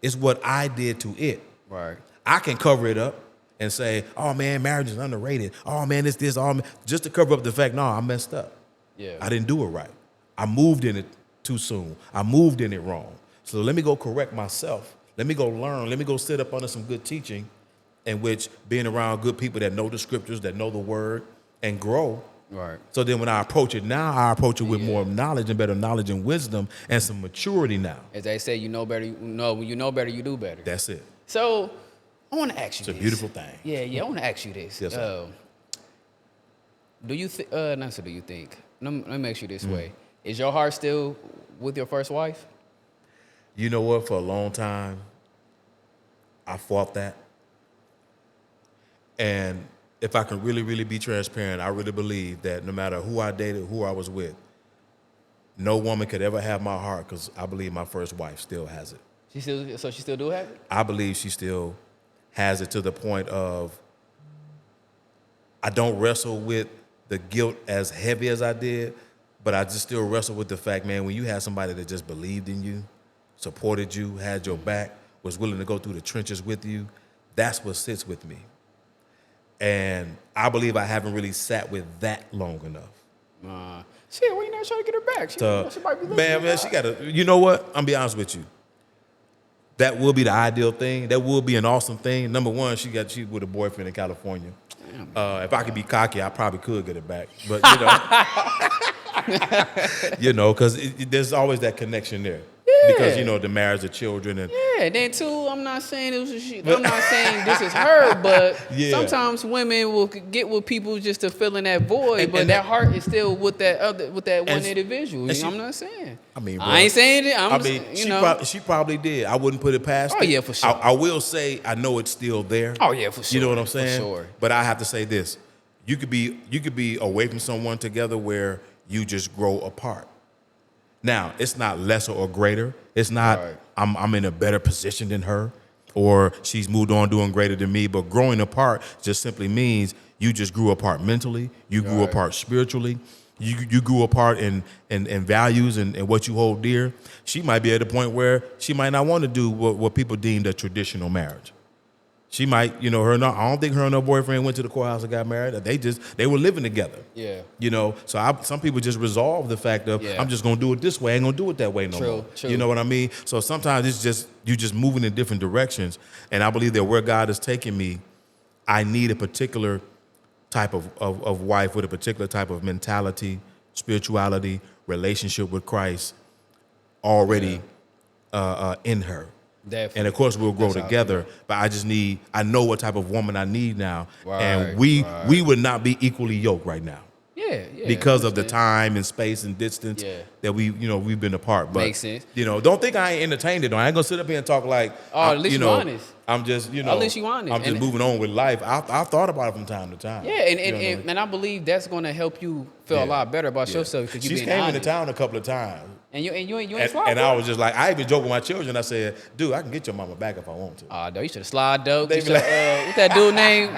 It's what I did to it. Right. I can cover it up and say, oh, man, marriage is underrated. Oh, man, it's this, just to cover up the fact, no, I messed up. Yeah. I didn't do it right. I moved in it too soon. I moved in it wrong. So let me go correct myself. Let me go learn. Let me go sit up under some good teaching, in which being around good people that know the scriptures, that know the word, and grow. Right. So then when I approach it now, I approach it with more knowledge and better knowledge and wisdom and some maturity now. As they say, you know better. When you know better, you do better. That's it. So I want to ask you this. It's a beautiful thing. Yeah. I want to ask you this. Yes, sir. Do you think? Not so. Do you think? Let me ask you this way: is your heart still with your first wife? You know what? For a long time, I fought that. And if I can really, really be transparent, I really believe that no matter who I dated, who I was with, no woman could ever have my heart, because I believe my first wife still has it. She still do have it? I believe she still has it, to the point of I don't wrestle with the guilt as heavy as I did, but I just still wrestle with the fact, man, when you have somebody that just believed in you, supported you, had your back, was willing to go through the trenches with you, that's what sits with me. And I believe I haven't really sat with that long enough. Shit, why you not trying to get her back? She might be listening. Man, she got to, you know what? I'm be honest with you. That will be the ideal thing. That will be an awesome thing. Number one, she with a boyfriend in California. If I could be cocky, I probably could get it back. But, because there's always that connection there. Yeah. Because, the marriage, the children. And yeah, then too, I'm not saying I'm not saying this is her, but sometimes women will get with people just to fill in that void, but that heart is still with that one individual. I'm not saying. I mean, I ain't saying it. She probably did. I wouldn't put it past her. Oh, yeah, for sure. I will say I know it's still there. Oh, yeah, for sure. You know what I'm saying? For sure. But I have to say this. You could be away from someone together where you just grow apart. Now, it's not lesser or greater. It's not I'm in a better position than her, or she's moved on doing greater than me. But growing apart just simply means you just grew apart mentally. You grew apart spiritually. You grew apart in values and what you hold dear. She might be at a point where she might not want to do what people deemed a traditional marriage. She might, I don't think her and her boyfriend went to the courthouse and got married. They were living together. Yeah. So some people just resolve the fact of, I'm just going to do it this way. I ain't going to do it that way no more. True. You know what I mean? So sometimes it's just, you just moving in different directions. And I believe that where God is taking me, I need a particular type of wife with a particular type of mentality, spirituality, relationship with Christ already in her. Definitely. And of course we'll grow together, but I know what type of woman I need now. And we would not be equally yoked right now. Yeah. Because of the time and space and distance that we've been apart. But makes sense. Don't think I ain't entertained it. I ain't gonna sit up here and talk like at least you honest. I'm just, at least you honest. I'm just moving on with life. I've thought about it from time to time. Yeah, and I believe that's gonna help you feel a lot better about yourself, because she's came into town a couple of times. And you ain't slide. And I was just like, I even joke with my children. I said, dude, I can get your mama back if I want to. No, you should have slide dope. They be like, what's that dude name?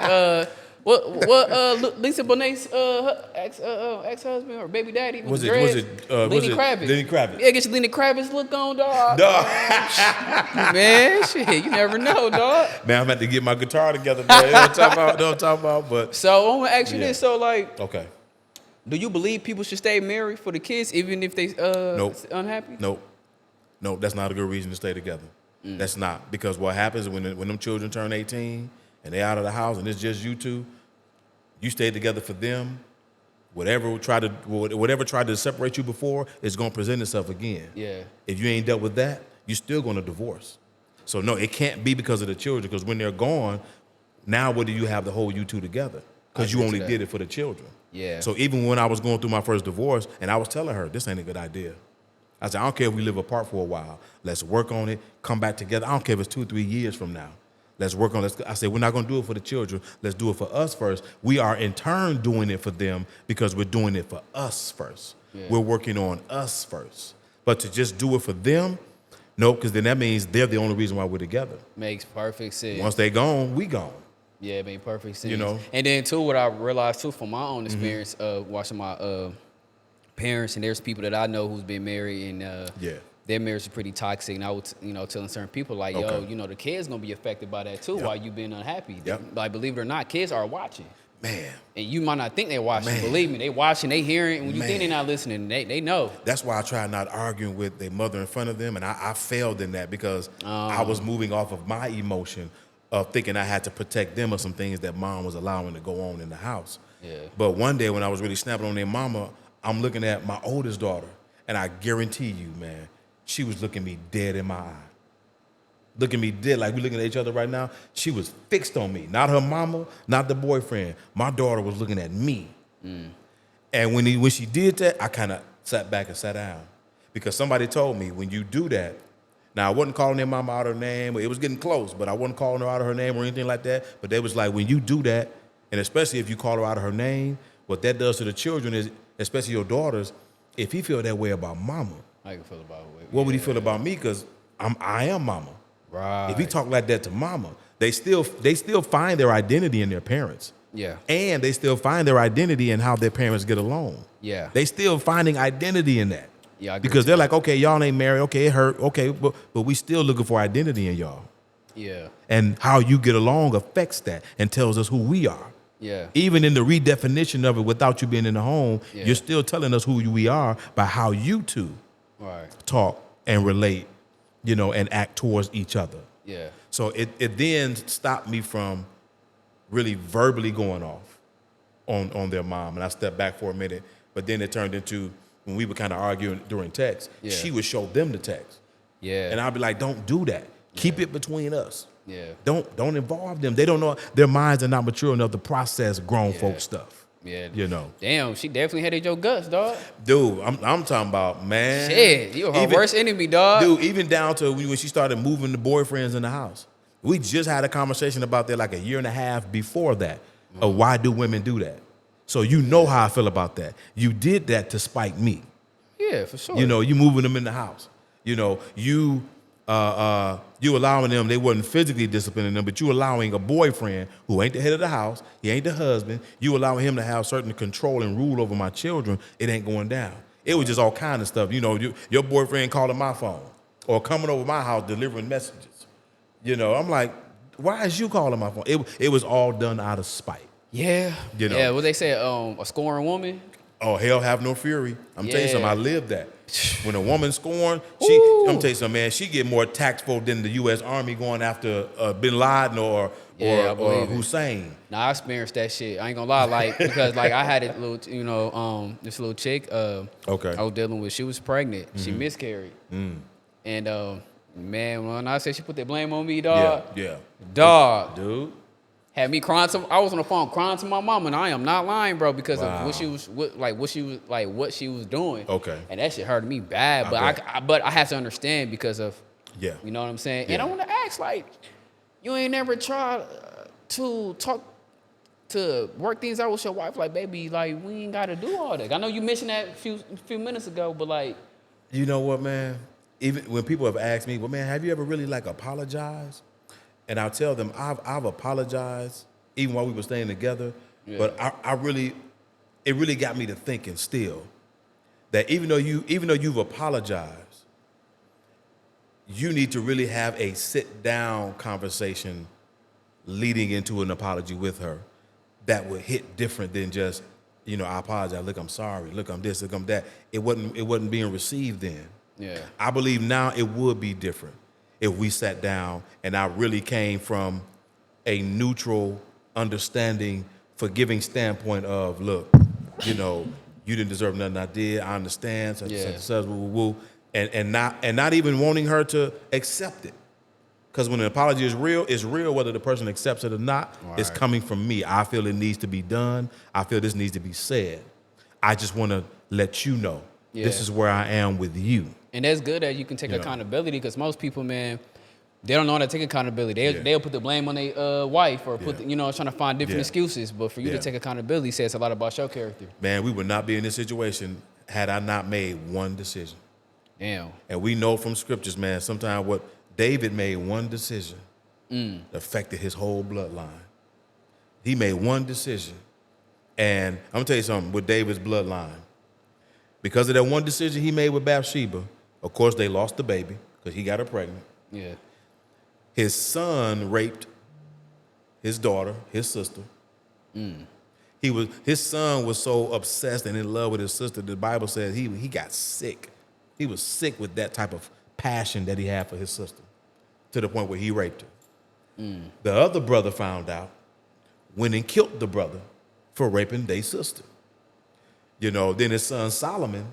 Lisa Bonet's ex-husband or baby daddy? Was it Lenny Kravitz? Lenny Kravitz. Yeah, get your Lenny Kravitz look on, dog. Man, shit, you never know, dog. Man, I'm about to get my guitar together, man. Don't talk about, but. So I'm gonna ask you this. So okay. Do you believe people should stay married for the kids even if they unhappy? Nope, that's not a good reason to stay together. That's not, because what happens when them children turn 18 and they out of the house and it's just you two, you stay together for them. Whatever tried to separate you before is gonna present itself again. Yeah. If you ain't dealt with that, you're still gonna divorce. So no, it can't be because of the children, because when they're gone, now what do you have to hold you two together? Because you only did it for the children. Yeah. So even when I was going through my first divorce, and I was telling her, this ain't a good idea. I said, I don't care if we live apart for a while. Let's work on it, come back together. I don't care if it's 2 or 3 years from now. Let's work on. I said we're not going to do it for the children. Let's do it for us first. We are in turn doing it for them because we're doing it for us first. Yeah. We're working on us first. But to just do it for them, no, because then that means they're the only reason why we're together. Makes perfect sense. Once they gone, we gone. Yeah, it made perfect sense. You know, and then too, what I realized too from my own experience of watching my parents, and there's people that I know who's been married and their marriage is pretty toxic. And I was, telling certain people like, yo, the kids gonna be affected by that too while you being unhappy. Yep. Like, believe it or not, kids are watching. Man. And you might not think they're watching. Believe me, they watching, they hearing. And when you think they're not listening, they know. That's why I try not arguing with their mother in front of them. And I failed in that because I was moving off of my emotion of thinking I had to protect them of some things that mom was allowing to go on in the house. Yeah. But one day when I was really snapping on their mama, I'm looking at my oldest daughter. And I guarantee you, man, she was looking me dead in my eye. Looking me dead, like we're looking at each other right now. She was fixed on me, not her mama, not the boyfriend. My daughter was looking at me. And when she did that, I kind of sat back and sat down. Because somebody told me, when you do that, now I wasn't calling their mama out of her name, it was getting close, but I wasn't calling her out of her name or anything like that. But they was like, when you do that, and especially if you call her out of her name, what that does to the children is, especially your daughters, if he feel that way about mama, how you feel about it? What would he feel about me? Because I am mama. Right. If he talk like that to mama, they still find their identity in their parents. Yeah. And they still find their identity in how their parents get along. Yeah. They still finding identity in that. Yeah, I agree because they're like, okay, y'all ain't married. Okay, it hurt. Okay, but we still looking for identity in y'all. Yeah. And how you get along affects that and tells us who we are. Yeah. Even in the redefinition of it without you being in the home, you're still telling us who we are by how you two talk and relate, and act towards each other. Yeah. So it then stopped me from really verbally going off on their mom. And I stepped back for a minute, but then it turned into when we were kind of arguing during text, she would show them the text. Yeah. And I'd be like, don't do that. Keep it between us. Yeah. Don't involve them. They don't know, their minds are not mature enough to process grown folk stuff. Yeah. Damn, she definitely hated your guts, dog. Dude, I'm talking about, man. Shit, you her worst enemy, dog. Dude, even down to when she started moving the boyfriends in the house. We just had a conversation about that like a year and a half before that. Of why do women do that? So you know how I feel about that. You did that to spite me. Yeah, for sure. You moving them in the house. You allowing them, they wasn't physically disciplining them, but you allowing a boyfriend who ain't the head of the house, he ain't the husband, you allowing him to have certain control and rule over my children, it ain't going down. It was just all kind of stuff. Your boyfriend calling my phone or coming over my house delivering messages. I'm like, why is you calling my phone? It was all done out of spite. Yeah. Yeah, what they say, a scoring woman? Oh, hell have no fury. I'm telling you something, I lived that. When a woman scorned, I'm telling you something, man, she get more tactful than the U.S. Army going after Bin Laden or Hussein. Nah, I experienced that shit. I ain't gonna lie, because I had a little, this little chick. I was dealing with. She was pregnant. She miscarried. And man, when I said she put that blame on me, dog. Yeah. Dog. Dude. Had me crying I was on the phone crying to my mama, and I am not lying, bro, because of what she was doing. Okay. And that shit hurted me bad. But I had to understand because of you know what I'm saying? Yeah. And I want to ask, you ain't never tried to talk to work things out with your wife, baby, we ain't gotta do all that. I know you mentioned that a few minutes ago, but you know what, man? Even when people have asked me, well, man, have you ever really apologized? And I'll tell them I've apologized even while we were staying together. Yeah. But it really got me to thinking still that even though you've apologized, you need to really have a sit down conversation leading into an apology with her that would hit different than just, I apologize. Look, I'm sorry. Look, I'm this. Look, I'm that. It wasn't being received then. Yeah. I believe now it would be different if we sat down and I really came from a neutral, understanding, forgiving standpoint of, look, you didn't deserve nothing I did. I understand. And not even wanting her to accept it. Because when an apology is real, it's real whether the person accepts it or not. Right. It's coming from me. I feel it needs to be done. I feel this needs to be said. I just want to let you know this is where I am with you. And that's good that you can take accountability, because most people, man, They don't know how to take accountability. They'll put the blame on their wife or put, trying to find different excuses. But for you to take accountability says a lot about your character. Man, we would not be in this situation had I not made one decision. Damn. And we know from scriptures, man, sometimes what David made one decision affected his whole bloodline. He made one decision. And I'm going to tell you something with David's bloodline. Because of that one decision he made with Bathsheba, of course, they lost the baby because he got her pregnant. Yeah. His son raped his daughter, his sister. His son was so obsessed and in love with his sister, the Bible says he got sick. He was sick with that type of passion that he had for his sister to the point where he raped her. The other brother found out, went and killed the brother for raping their sister. Then his son Solomon,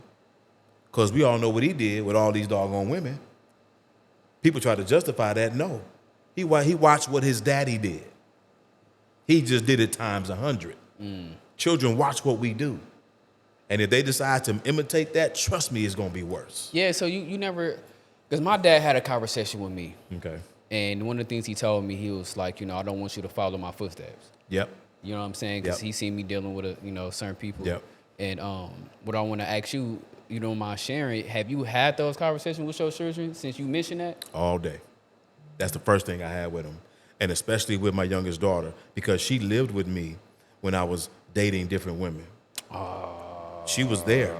because we all know what he did with all these doggone women. People try to justify that. No. He watched what his daddy did. He just did it times 100. Children watch what we do. And if they decide to imitate that, trust me, it's going to be worse. Yeah, so you never, because my dad had a conversation with me. Okay. And one of the things he told me, he was like, I don't want you to follow my footsteps. Yep. You know what I'm saying? Because he seen me dealing with, certain people. Yep. And what I want to ask you, you don't mind sharing, have you had those conversations with your children since you mentioned that? All day. That's the first thing I had with them. And especially with my youngest daughter, because she lived with me when I was dating different women. She was there.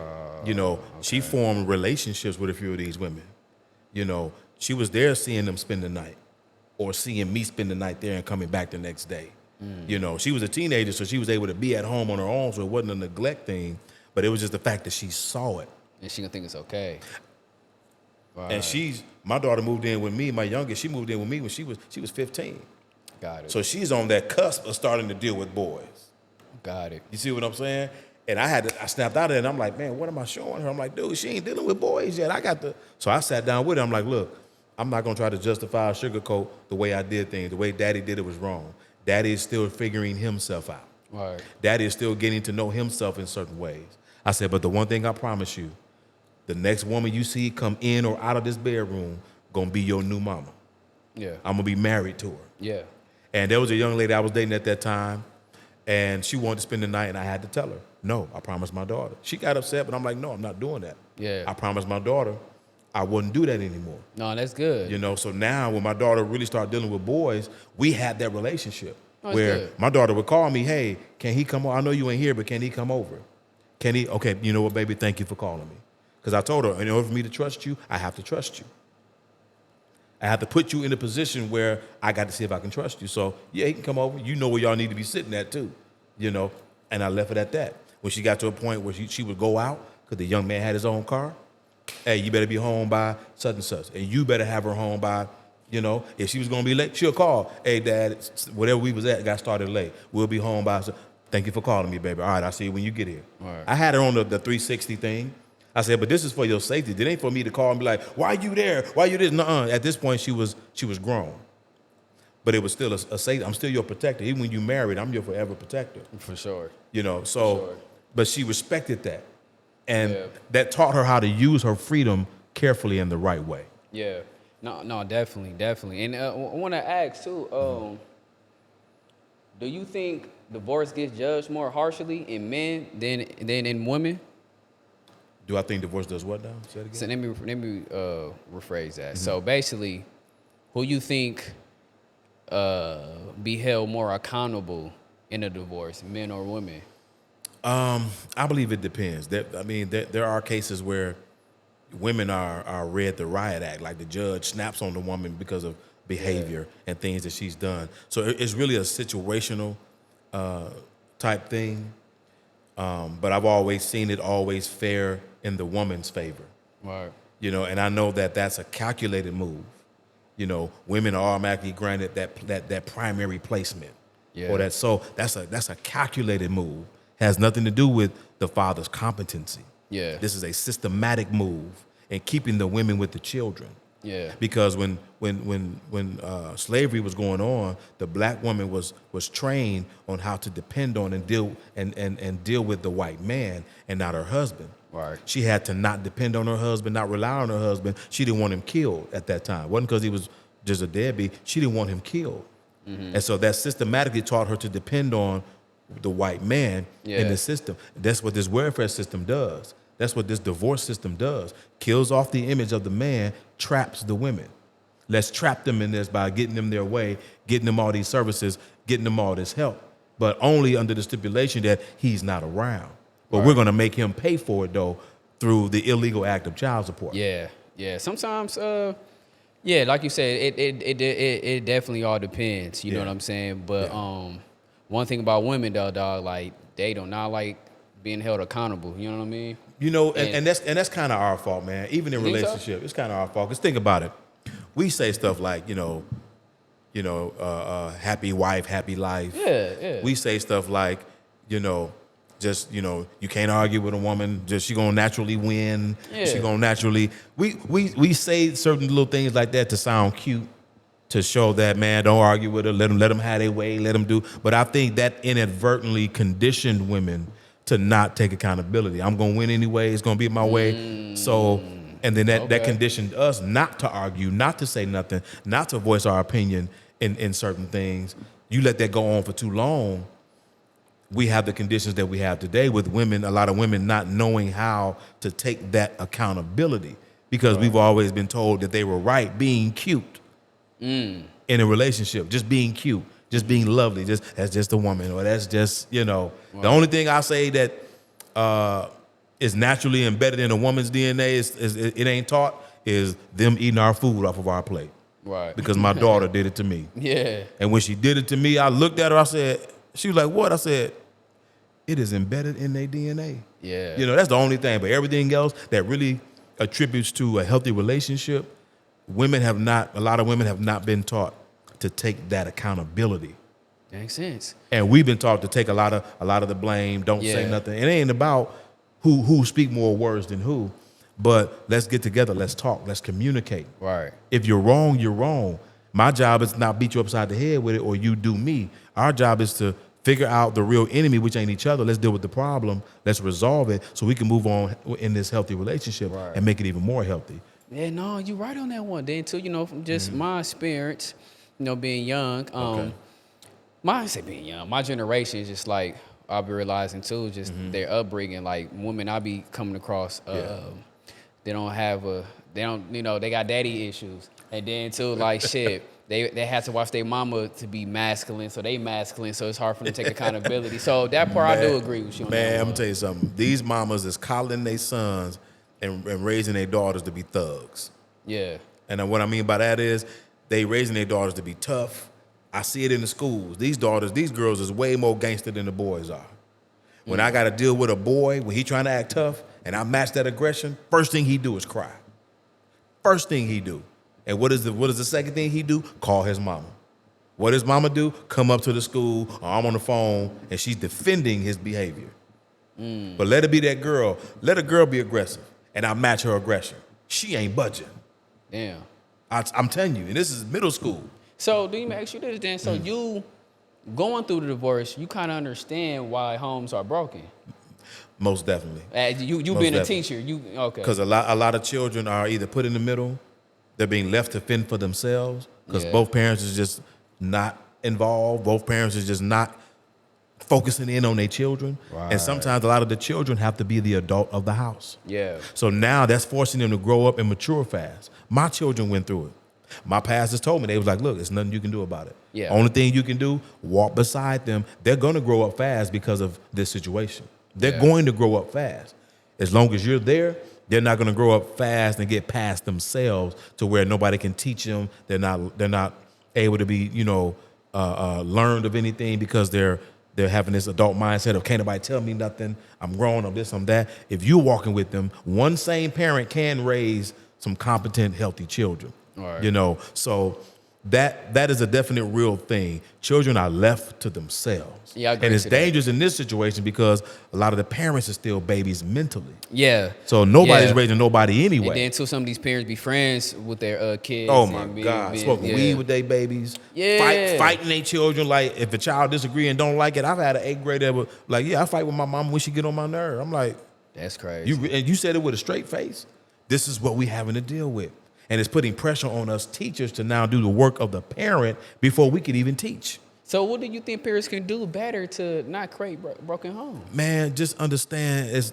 Okay. She formed relationships with a few of these women. She was there seeing them spend the night or seeing me spend the night there and coming back the next day. She was a teenager, so she was able to be at home on her own, so it wasn't a neglect thing, but it was just the fact that she saw it. And she gonna think it's okay. Right. And my daughter moved in with me, my youngest, she moved in with me when she was 15. Got it. So she's on that cusp of starting to deal with boys. Got it. You see what I'm saying? And I snapped out of it, and I'm like, man, what am I showing her? I'm like, dude, she ain't dealing with boys yet. So I sat down with her. I'm like, look, I'm not going to try to justify or sugarcoat the way I did things. The way Daddy did it was wrong. Daddy is still figuring himself out. Right. Daddy is still getting to know himself in certain ways. I said, but the one thing I promise you, the next woman you see come in or out of this bedroom going to be your new mama. Yeah. I'm going to be married to her. Yeah. And there was a young lady I was dating at that time, and she wanted to spend the night, and I had to tell her, no, I promised my daughter. She got upset, but I'm like, no, I'm not doing that. Yeah. I promised my daughter I wouldn't do that anymore. No, that's good. So now when my daughter really started dealing with boys, we had that relationship where good. my daughter would call me, hey, can he come over? I know you ain't here, but can he come over? Can he? Okay, you know what, baby, thank you for calling me. Because I told her, in order for me to trust you, I have to trust you. I have to put you in a position where I got to see if I can trust you. So, yeah, he can come over. You know where y'all need to be sitting at, too. And I left it at that. When she got to a point where she would go out, because the young man had his own car, hey, you better be home by such and such. And you better have her home by, if she was going to be late, she'll call. Hey, Dad, whatever we was at got started late. We'll be home by. Thank you for calling me, baby. All right, I'll see you when you get here. Right. I had her on the 360 thing. I said, but this is for your safety. It ain't for me to call and be like, why you there? Why you this? Nuh-uh. At this point, she was grown. But it was still a safety. I'm still your protector. Even when you married, I'm your forever protector. For sure. But she respected that. And that taught her how to use her freedom carefully in the right way. Yeah. No, definitely. And I want to ask, too, do you think divorce gets judged more harshly in men than in women? Do I think divorce does what now? Say it again. So let me rephrase that. Mm-hmm. So basically, who you think be held more accountable in a divorce, men or women? I believe it depends. There are cases where women are read the riot act, like the judge snaps on the woman because of behavior and things that she's done. So it's really a situational type thing. But I've always seen it always fair in the woman's favor. Right. And I know that that's a calculated move. Women are automatically granted that primary placement. Yeah. Or that's a calculated move. Has nothing to do with the father's competency. Yeah. This is a systematic move in keeping the women with the children. Yeah. Because when slavery was going on, the black woman was trained on how to depend on and deal with the white man and not her husband. Right. She had to not depend on her husband, not rely on her husband. She didn't want him killed at that time. It wasn't because he was just a deadbeat. She didn't want him killed. And so that systematically taught her to depend on the white man in the system. That's what this welfare system does. That's what this divorce system does. Kills off the image of the man, traps the women. Let's trap them in this by getting them their way, getting them all these services, getting them all this help, but only under the stipulation that he's not around. But we're going to make him pay for it, though, through the illegal act of child support. Yeah. Sometimes, like you said, it definitely all depends. You know what I'm saying? But one thing about women, though, dog, like they do not like being held accountable. You know what I mean? You know, and that's kind of our fault, man. Even in relationship, it's kind of our fault. Because think about it. We say stuff like, happy wife, happy life. Yeah. We say stuff like, just, you can't argue with a woman. Just she gonna naturally win. Yeah. She gonna naturally. We say certain little things like that to sound cute, to show that, man, don't argue with her. Let them have their way. Let them do. But I think that inadvertently conditioned women to not take accountability. I'm gonna win anyway. It's gonna be my way. So. And then that conditioned us not to argue, not to say nothing, not to voice our opinion in certain things. You let that go on for too long, we have the conditions that we have today with women, a lot of women not knowing how to take that accountability because we've always been told that they were right being cute in a relationship, just being cute, just being lovely, that's just a woman, or that's just, The only thing I say that is naturally embedded in a woman's DNA, is it ain't taught, is them eating our food off of our plate. Right. Because my daughter did it to me. Yeah. And when she did it to me, I looked at her, I said, she was like, what? I said, it is embedded in their DNA. Yeah. That's the only thing. But everything else that really attributes to a healthy relationship, a lot of women have not been taught to take that accountability. Makes sense. And we've been taught to take a lot of the blame, don't say nothing. It ain't about who speak more words than who, but let's get together, let's talk, let's communicate. Right. If you're wrong, you're wrong. My job is not beat you upside the head with it or you do me. Our job is to figure out the real enemy, which ain't each other. Let's deal with the problem. Let's resolve it so we can move on in this healthy relationship and make it even more healthy. Yeah, no, you're right on that one. Then too, from just my experience, being young. My generation is just like, I'll be realizing too, just their upbringing, like women I be coming across, they got daddy issues. And then too, like shit, they have to watch their mama to be masculine, so they masculine, so it's hard for them to take accountability. So that part I do agree with you on. Man, I'm gonna tell you something. These mamas is coddling their sons and raising their daughters to be thugs. Yeah. And what I mean by that is they raising their daughters to be tough. I see it in the schools. These girls is way more gangster than the boys are. When I got to deal with a boy, when he trying to act tough, and I match that aggression, first thing he do is cry. First thing he do. And what is the second thing he do? Call his mama. What does mama do? Come up to the school, or I'm on the phone, and she's defending his behavior. But let it be that girl. Let a girl be aggressive, and I match her aggression. She ain't budging. Damn. I'm telling you, and this is middle school. So do you ask you this then? So you going through the divorce, you kind of understand why homes are broken. Most definitely. You being a teacher, okay. Because a lot of children are either put in the middle, they're being left to fend for themselves because both parents is just not involved. Both parents is just not focusing in on their children. Right. And sometimes a lot of the children have to be the adult of the house. Yeah. So now that's forcing them to grow up and mature fast. My children went through it. My pastors told me, they was like, look, there's nothing you can do about it. Yeah. Only thing you can do, walk beside them. They're going to grow up fast because of this situation. They're going to grow up fast. As long as you're there, they're not going to grow up fast and get past themselves to where nobody can teach them. They're not able to be, learned of anything because they're having this adult mindset of can't nobody tell me nothing. I'm grown, I'm this, I'm that. If you're walking with them, one same parent can raise some competent, healthy children. Right. So that is a definite real thing. Children are left to themselves. Yeah, I agree. And it's dangerous in this situation because a lot of the parents are still babies mentally. Yeah. So nobody's raising nobody anyway. And then too, some of these parents be friends with their kids. Oh my God. Smoking weed with their babies. Yeah. Fighting their children. Like if a child disagree and don't like it, I've had an 8th grader that was like, I fight with my mom when she get on my nerve. I'm like, that's crazy. You said it with a straight face. This is what we having to deal with. And it's putting pressure on us teachers to now do the work of the parent before we could even teach. So what do you think parents can do better to not create broken homes? Man, just understand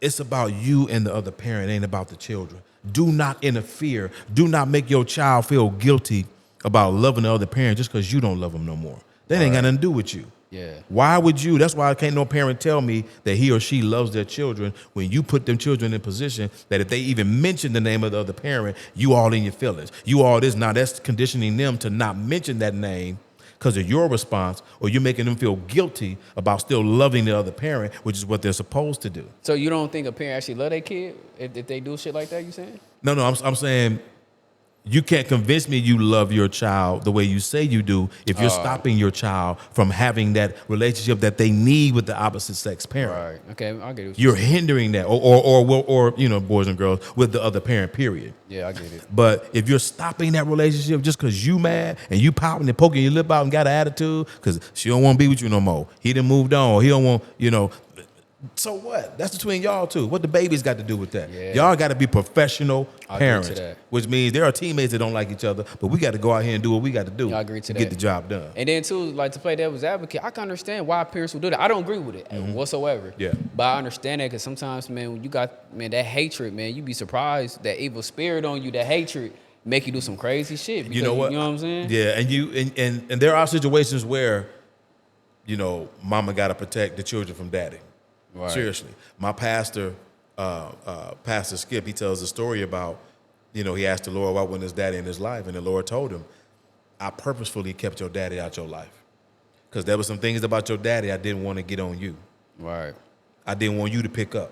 it's about you and the other parent. It ain't about the children. Do not interfere. Do not make your child feel guilty about loving the other parent just because you don't love them no more. That ain't got nothing to do with you. Yeah. Why would you? That's why can't no parent tell me that he or she loves their children when you put them children in position that if they even mention the name of the other parent, you all in your feelings. You all this. Now that's conditioning them to not mention that name because of your response, or you're making them feel guilty about still loving the other parent, which is what they're supposed to do. So you don't think a parent actually love their kid if they do shit like that, you saying? No, I'm saying you can't convince me you love your child the way you say you do if you're stopping your child from having that relationship that they need with the opposite sex parent. Right. Okay, I get it. You're hindering that, or you know, boys and girls with the other parent. Period. Yeah, I get it. But if you're stopping that relationship just because you mad and you pouting and poking your lip out and got an attitude because she don't want to be with you no more, he done moved on, or he don't want, you know. So what? That's between y'all two. What the baby's got to do with that? Yeah. Y'all got to be professional parents, which means there are teammates that don't like each other, but we got to go out here and do what we got to do to get the job done. And then too, like to play devil's advocate, I can understand why parents would do that. I don't agree with it whatsoever. Yeah. But I understand that because sometimes, man, when you got that hatred, man, you be surprised that evil spirit on you, that hatred make you do some crazy shit. Because, you know what? You know what I'm saying? Yeah, and there are situations where, you know, mama got to protect the children from daddy. Right. Seriously, my pastor, Pastor Skip, he tells a story about, you know, he asked the Lord why wasn't his daddy in his life, and the Lord told him, I purposefully kept your daddy out your life because there were some things about your daddy I didn't want to get on you. Right. I didn't want you to pick up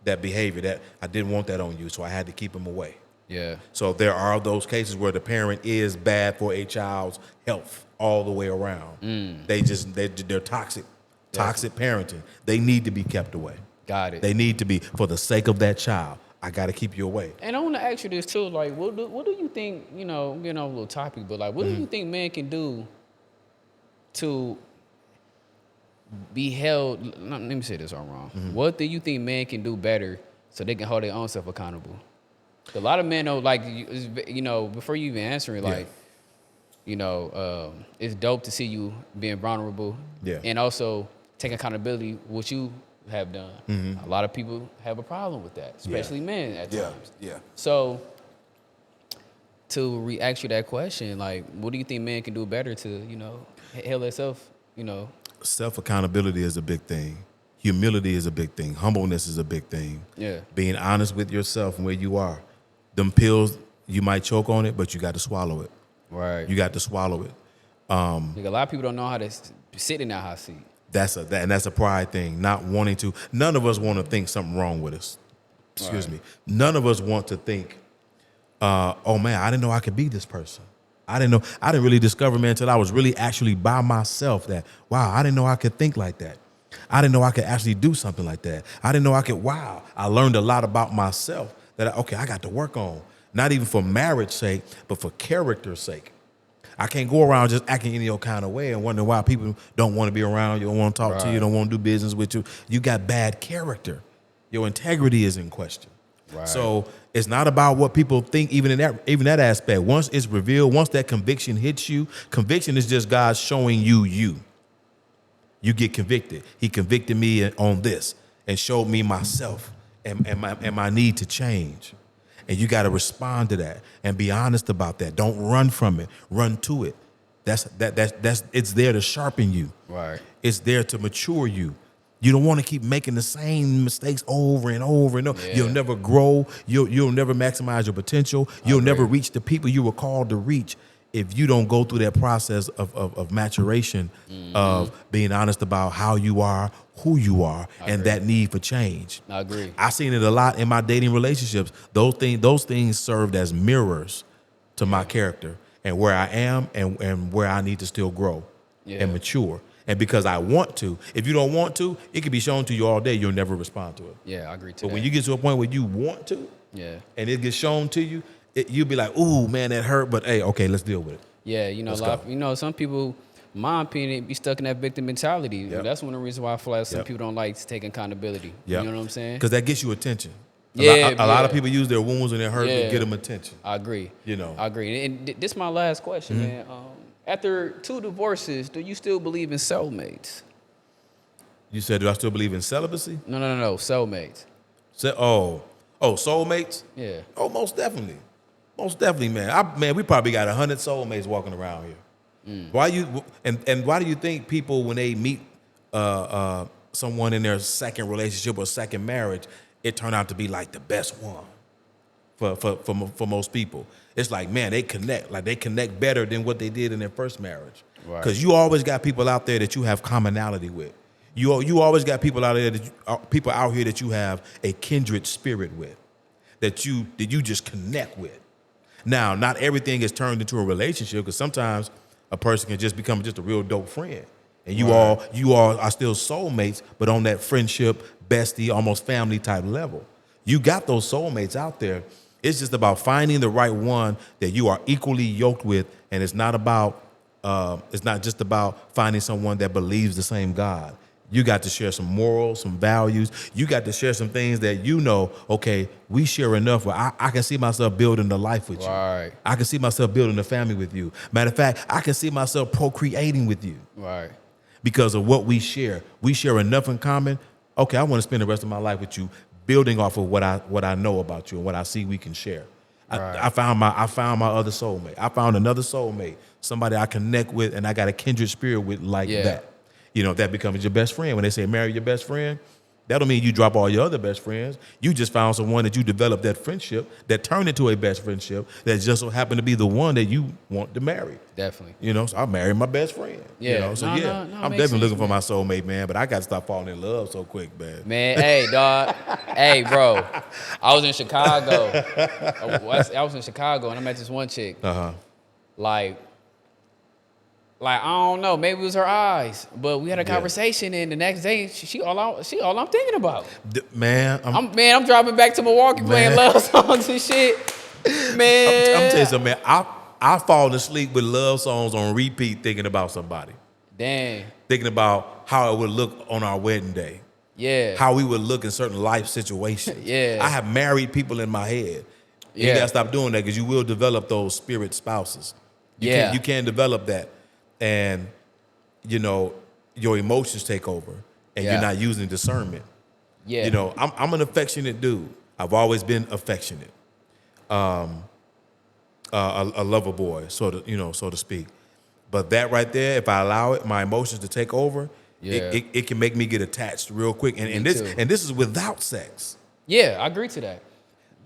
that behavior. That I didn't want that on you, so I had to keep him away. Yeah. So there are those cases where the parent is bad for a child's health all the way around. They're toxic. Toxic parenting. They need to be kept away. Got it. They need to be, for the sake of that child, I got to keep you away. And I want to ask you this too, like, what do you think, you know, getting off a little topic, but like, what do you think man can do to be held, let me say this all wrong. What do you think man can do better so they can hold their own self accountable? A lot of men know, like, you know, before you even answer it, like, you know, it's dope to see you being vulnerable. Yeah. And also take accountability what you have done. A lot of people have a problem with that, especially men at times. Yeah. So to re-ask you that question, like, what do you think men can do better to, you know, held themselves, you know? Self-accountability is a big thing. Humility is a big thing. Humbleness is a big thing. Yeah. Being honest with yourself and where you are. Them pills, you might choke on it, but you got to swallow it. Right. You got to swallow it. Like a lot of people don't know how to sit in that hot seat. That's a pride thing, not wanting to. None of us want to think something wrong with us. Excuse me. None of us want to think, oh man, I didn't know I could be this person. I didn't really discover, man, until I was really actually by myself that, wow, I didn't know I could think like that. I didn't know I could actually do something like that. I didn't know I could, wow. I learned a lot about myself that, I got to work on. Not even for marriage's sake, but for character's sake. I can't go around just acting any old kind of way and wondering why people don't want to be around you, don't want to talk to you, don't want to do business with you. You got bad character. Your integrity is in question. Right. So it's not about what people think, even in that aspect. Once it's revealed, once that conviction hits you, conviction is just God showing you you. You get convicted. He convicted me on this and showed me myself and my need to change. And you got to respond to that and be honest about that. Don't run from it. Run to it. That's it's there to sharpen you. Right. It's there to mature you. You don't want to keep making the same mistakes over and over and over. Yeah. You'll never grow. You'll never maximize your potential. You'll never reach the people you were called to reach if you don't go through that process of maturation, of being honest about how you are, who you are, and that need for change. I agree. I've seen it a lot in my dating relationships. Those things served as mirrors to my character and where I am and where I need to still grow and mature. And because I want to, if you don't want to, it could be shown to you all day. You'll never respond to it. Yeah, I agree to But that. when you get to a point where you want to, and it gets shown to you, you'll be like, ooh, man, that hurt. But hey, okay, let's deal with it. Yeah, you know, some people, in my opinion, be stuck in that victim mentality. Yep. That's one of the reasons why I feel like some people don't like taking accountability. Yep. You know what I'm saying? Because that gets you attention. A lot of people use their wounds and their hurt to get them attention. I agree. You know. I agree. And this is my last question, man. After 2 divorces, do you still believe in soulmates? You said, do I still believe in celibacy? No, soulmates. Soulmates? Yeah. Oh, most definitely. Most definitely, man. We probably got 100 soulmates walking around here. Why do you think people, when they meet someone in their second relationship or second marriage, it turned out to be like the best one for most people? It's like, man, they connect better than what they did in their first marriage. Because you always got people out there that you have commonality with. You always got people out here people out here that you have a kindred spirit with, that you just connect with. Now, not everything is turned into a relationship, because sometimes a person can just become just a real dope friend, and you all are still soulmates, but on that friendship, bestie, almost family type level. You got those soulmates out there. It's just about finding the right one that you are equally yoked with, and it's not just about finding someone that believes the same God. You got to share some morals, some values. You got to share some things that okay, we share enough where I can see myself building a life with you. Right. I can see myself building a family with you. Matter of fact, I can see myself procreating with you. Right. Because of what we share. We share enough in common. Okay, I want to spend the rest of my life with you, building off of what I know about you and what I see we can share. Right. I found my other soulmate. I found another soulmate, somebody I connect with and I got a kindred spirit with that. That becomes your best friend. When they say marry your best friend, that don't mean you drop all your other best friends. You just found someone that you developed that friendship, that turned into a best friendship, that just so happened to be the one that you want to marry. Definitely. So I married my best friend. Yeah. I'm definitely looking for my soulmate, man, but I got to stop falling in love so quick, man. Man, hey, dog. Hey, bro. I was in Chicago. I was in Chicago, and I met this one chick. Like, I don't know, maybe it was her eyes, but we had a conversation, and the next day, she all I'm thinking about. I'm driving back to Milwaukee playing love songs and shit. Man, I'm telling you something, man. I fall asleep with love songs on repeat, thinking about somebody. Dang. Thinking about how it would look on our wedding day. Yeah. How we would look in certain life situations. Yeah. I have married people in my head. You gotta stop doing that, because you will develop those spirit spouses. You can't develop that. And, your emotions take over, and you're not using discernment. Yeah. I'm an affectionate dude. I've always been affectionate. A lover boy, so to speak. But that right there, if I allow it, my emotions to take over, it can make me get attached real quick. And this is without sex. Yeah, I agree to that.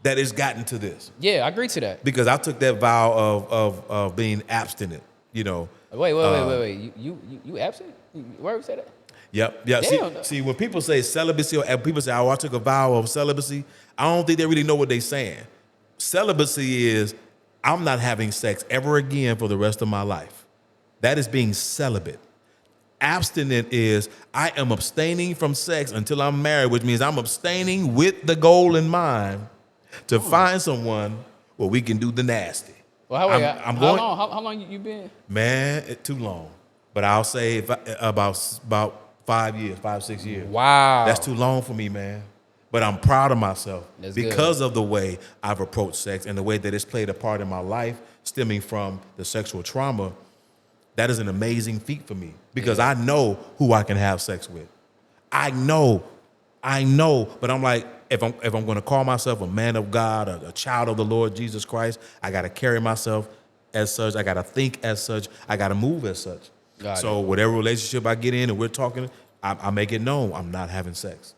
That it's gotten to this. Yeah, I agree to that. Because I took that vow of being abstinent, Wait. You absent? Where we say that? Yep. Yeah. See, when people say celibacy, or people say, I took a vow of celibacy, I don't think they really know what they're saying. Celibacy is, I'm not having sex ever again for the rest of my life. That is being celibate. Abstinent is, I am abstaining from sex until I'm married, which means I'm abstaining with the goal in mind to find someone where we can do the nasty. Well, how long you been? Man, too long. But I'll say about 5, 6 years. Wow. That's too long for me, man. But I'm proud of myself because of the way I've approached sex and the way that it's played a part in my life, stemming from the sexual trauma. That is an amazing feat for me, because I know who I can have sex with. I know. But I'm like, if I'm going to call myself a man of God, a child of the Lord Jesus Christ, I got to carry myself as such. I got to think as such. I got to move as such. So whatever relationship I get in and we're talking, I make it known I'm not having sex.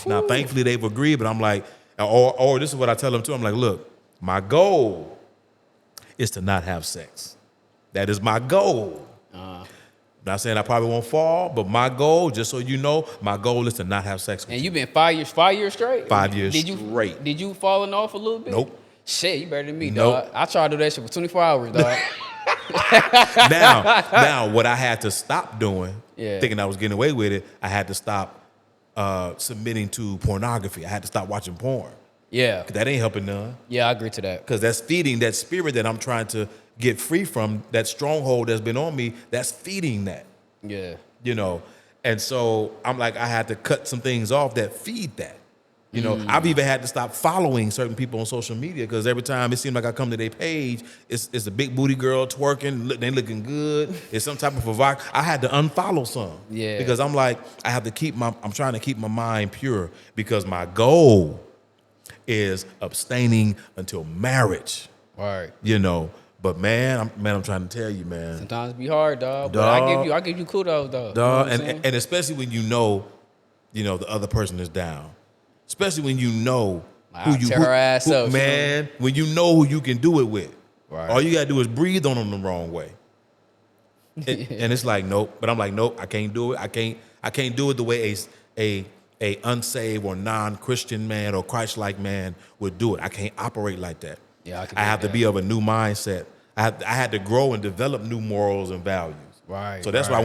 Now, thankfully, they've agreed, but I'm like, or this is what I tell them too. I'm like, look, my goal is to not have sex. That is my goal. Not saying I probably won't fall, but my goal, just so you know, my goal is to not have sex with you. And you've been 5 years straight? 5 years straight. Did you falling off a little bit? Nope. Shit, you better than me, dog. I tried to do that shit for 24 hours, dog. Now, what I had to stop doing, thinking I was getting away with it, I had to stop submitting to pornography. I had to stop watching porn. Yeah. 'Cause that ain't helping none. Yeah, I agree to that. Because that's feeding that spirit that I'm trying to get free from, that stronghold that's been on me, that's feeding that. Yeah. And so I'm like, I had to cut some things off that feed that. You know, I've even had to stop following certain people on social media because every time it seems like I come to their page, it's a big booty girl twerking, they looking good. It's some type of provocative. I had to unfollow some. Yeah. Because I'm like, I'm trying to keep my mind pure because my goal is abstaining until marriage. Right. You know, but man, I'm trying to tell you, man. Sometimes it be hard, dog. But I give you kudos, though. Dog, you know and especially when you know the other person is down. Especially when you know when you know who you can do it with. Right. All you gotta do is breathe on them the wrong way. And it's like, nope. But I'm like, nope, I can't do it. I can't do it the way a unsaved or non-Christian man or Christ-like man would do it. I can't operate like that. Yeah, I have to be of a new mindset. I had to grow and develop new morals and values. Right. So that's why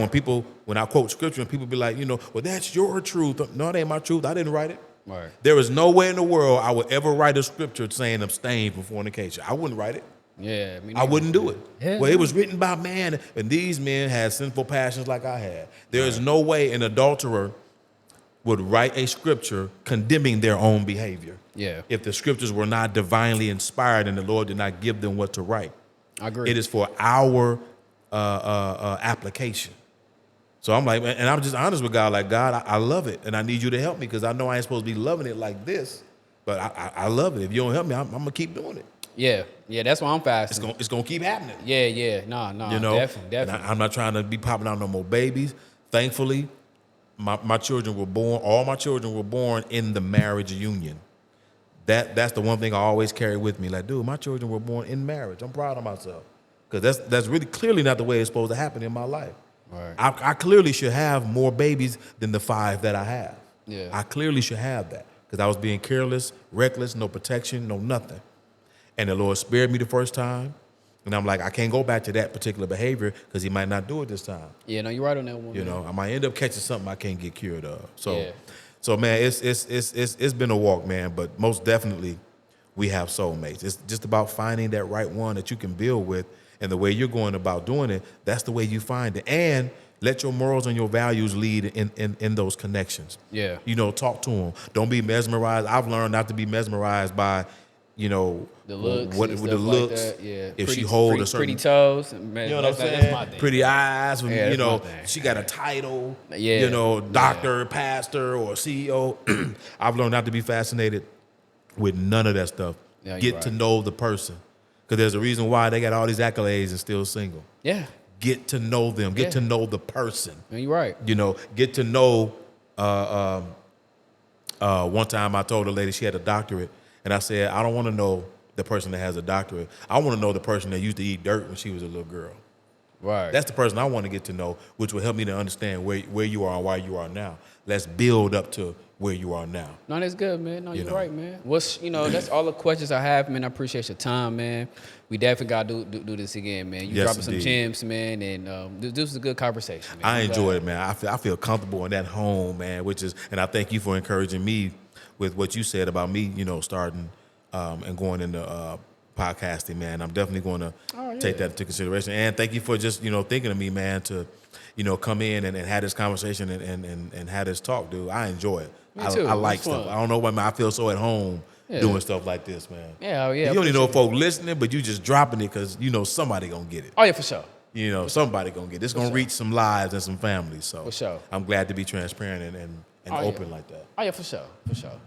when I quote scripture and people be like, well, that's your truth. No, it ain't my truth. I didn't write it. Right. There is no way in the world I would ever write a scripture saying abstain from fornication. I wouldn't write it. Yeah, I wouldn't do it. Yeah. Well, it was written by man, and these men had sinful passions like I had. There is no way an adulterer would write a scripture condemning their own behavior. Yeah. If the scriptures were not divinely inspired and the Lord did not give them what to write. I agree. It is for our application. So I'm like, and I'm just honest with God, like, God, I love it, and I need you to help me because I know I ain't supposed to be loving it like this, but I love it. If you don't help me, I'm going to keep doing it. Yeah, that's why I'm fasting. It's gonna keep happening. Yeah, no, definitely. I'm not trying to be popping out no more babies. Thankfully, my children were born. All my children were born in the marriage union. That's the one thing I always carry with me. Like, dude, my children were born in marriage. I'm proud of myself because that's really clearly not the way it's supposed to happen in my life. Right. I clearly should have more babies than the 5 that I have. Yeah. I clearly should have that because I was being careless, reckless, no protection, no nothing. And the Lord spared me the first time. And I'm like, I can't go back to that particular behavior because he might not do it this time. Yeah, no, you're right on that one. I might end up catching something I can't get cured of. So man, it's been a walk, man. But most definitely, we have soulmates. It's just about finding that right one that you can build with. And the way you're going about doing it, that's the way you find it. And let your morals and your values lead in those connections. Yeah. Talk to them. Don't be mesmerized. I've learned not to be mesmerized by, the looks, with the looks. Like that. Yeah. If she hold a certain pretty toes, what I'm saying? That's my thing. Pretty eyes, she got a title, doctor, pastor, or CEO. I've learned not to be fascinated with none of that stuff. Yeah, Get to know the person. Because there's a reason why they got all these accolades and still single. Yeah. Get to know them. Get to know the person. Yeah, you're right. Get to know. One time I told a lady she had a doctorate, and I said, I don't want to know the person that has a doctorate. I want to know the person that used to eat dirt when she was a little girl. Right. That's the person I want to get to know, which will help me to understand where you are and why you are now. Let's build up to where you are now. No, that's good, man. No, you're right, man. That's all the questions I have, man. I appreciate your time, man. We definitely got to do this again, man. You dropping some gems, man, and this was a good conversation, man. I enjoyed it, man. I feel comfortable in that home, man, and I thank you for encouraging me with what you said about me, starting and going into podcasting, man. I'm definitely going to take that into consideration. And thank you for just, thinking of me, man, to, come in and have this conversation and have this talk, dude. I enjoy it. Me too. I like stuff. I don't know why, man. I feel so at home doing stuff like this, man. Yeah. You don't even know folk listening, but you just dropping it because somebody going to get it. Oh, yeah, for sure. Somebody going to get it. It's going to reach some lives and some families. So for sure. I'm glad to be transparent and open like that. Oh, yeah, for sure. For sure.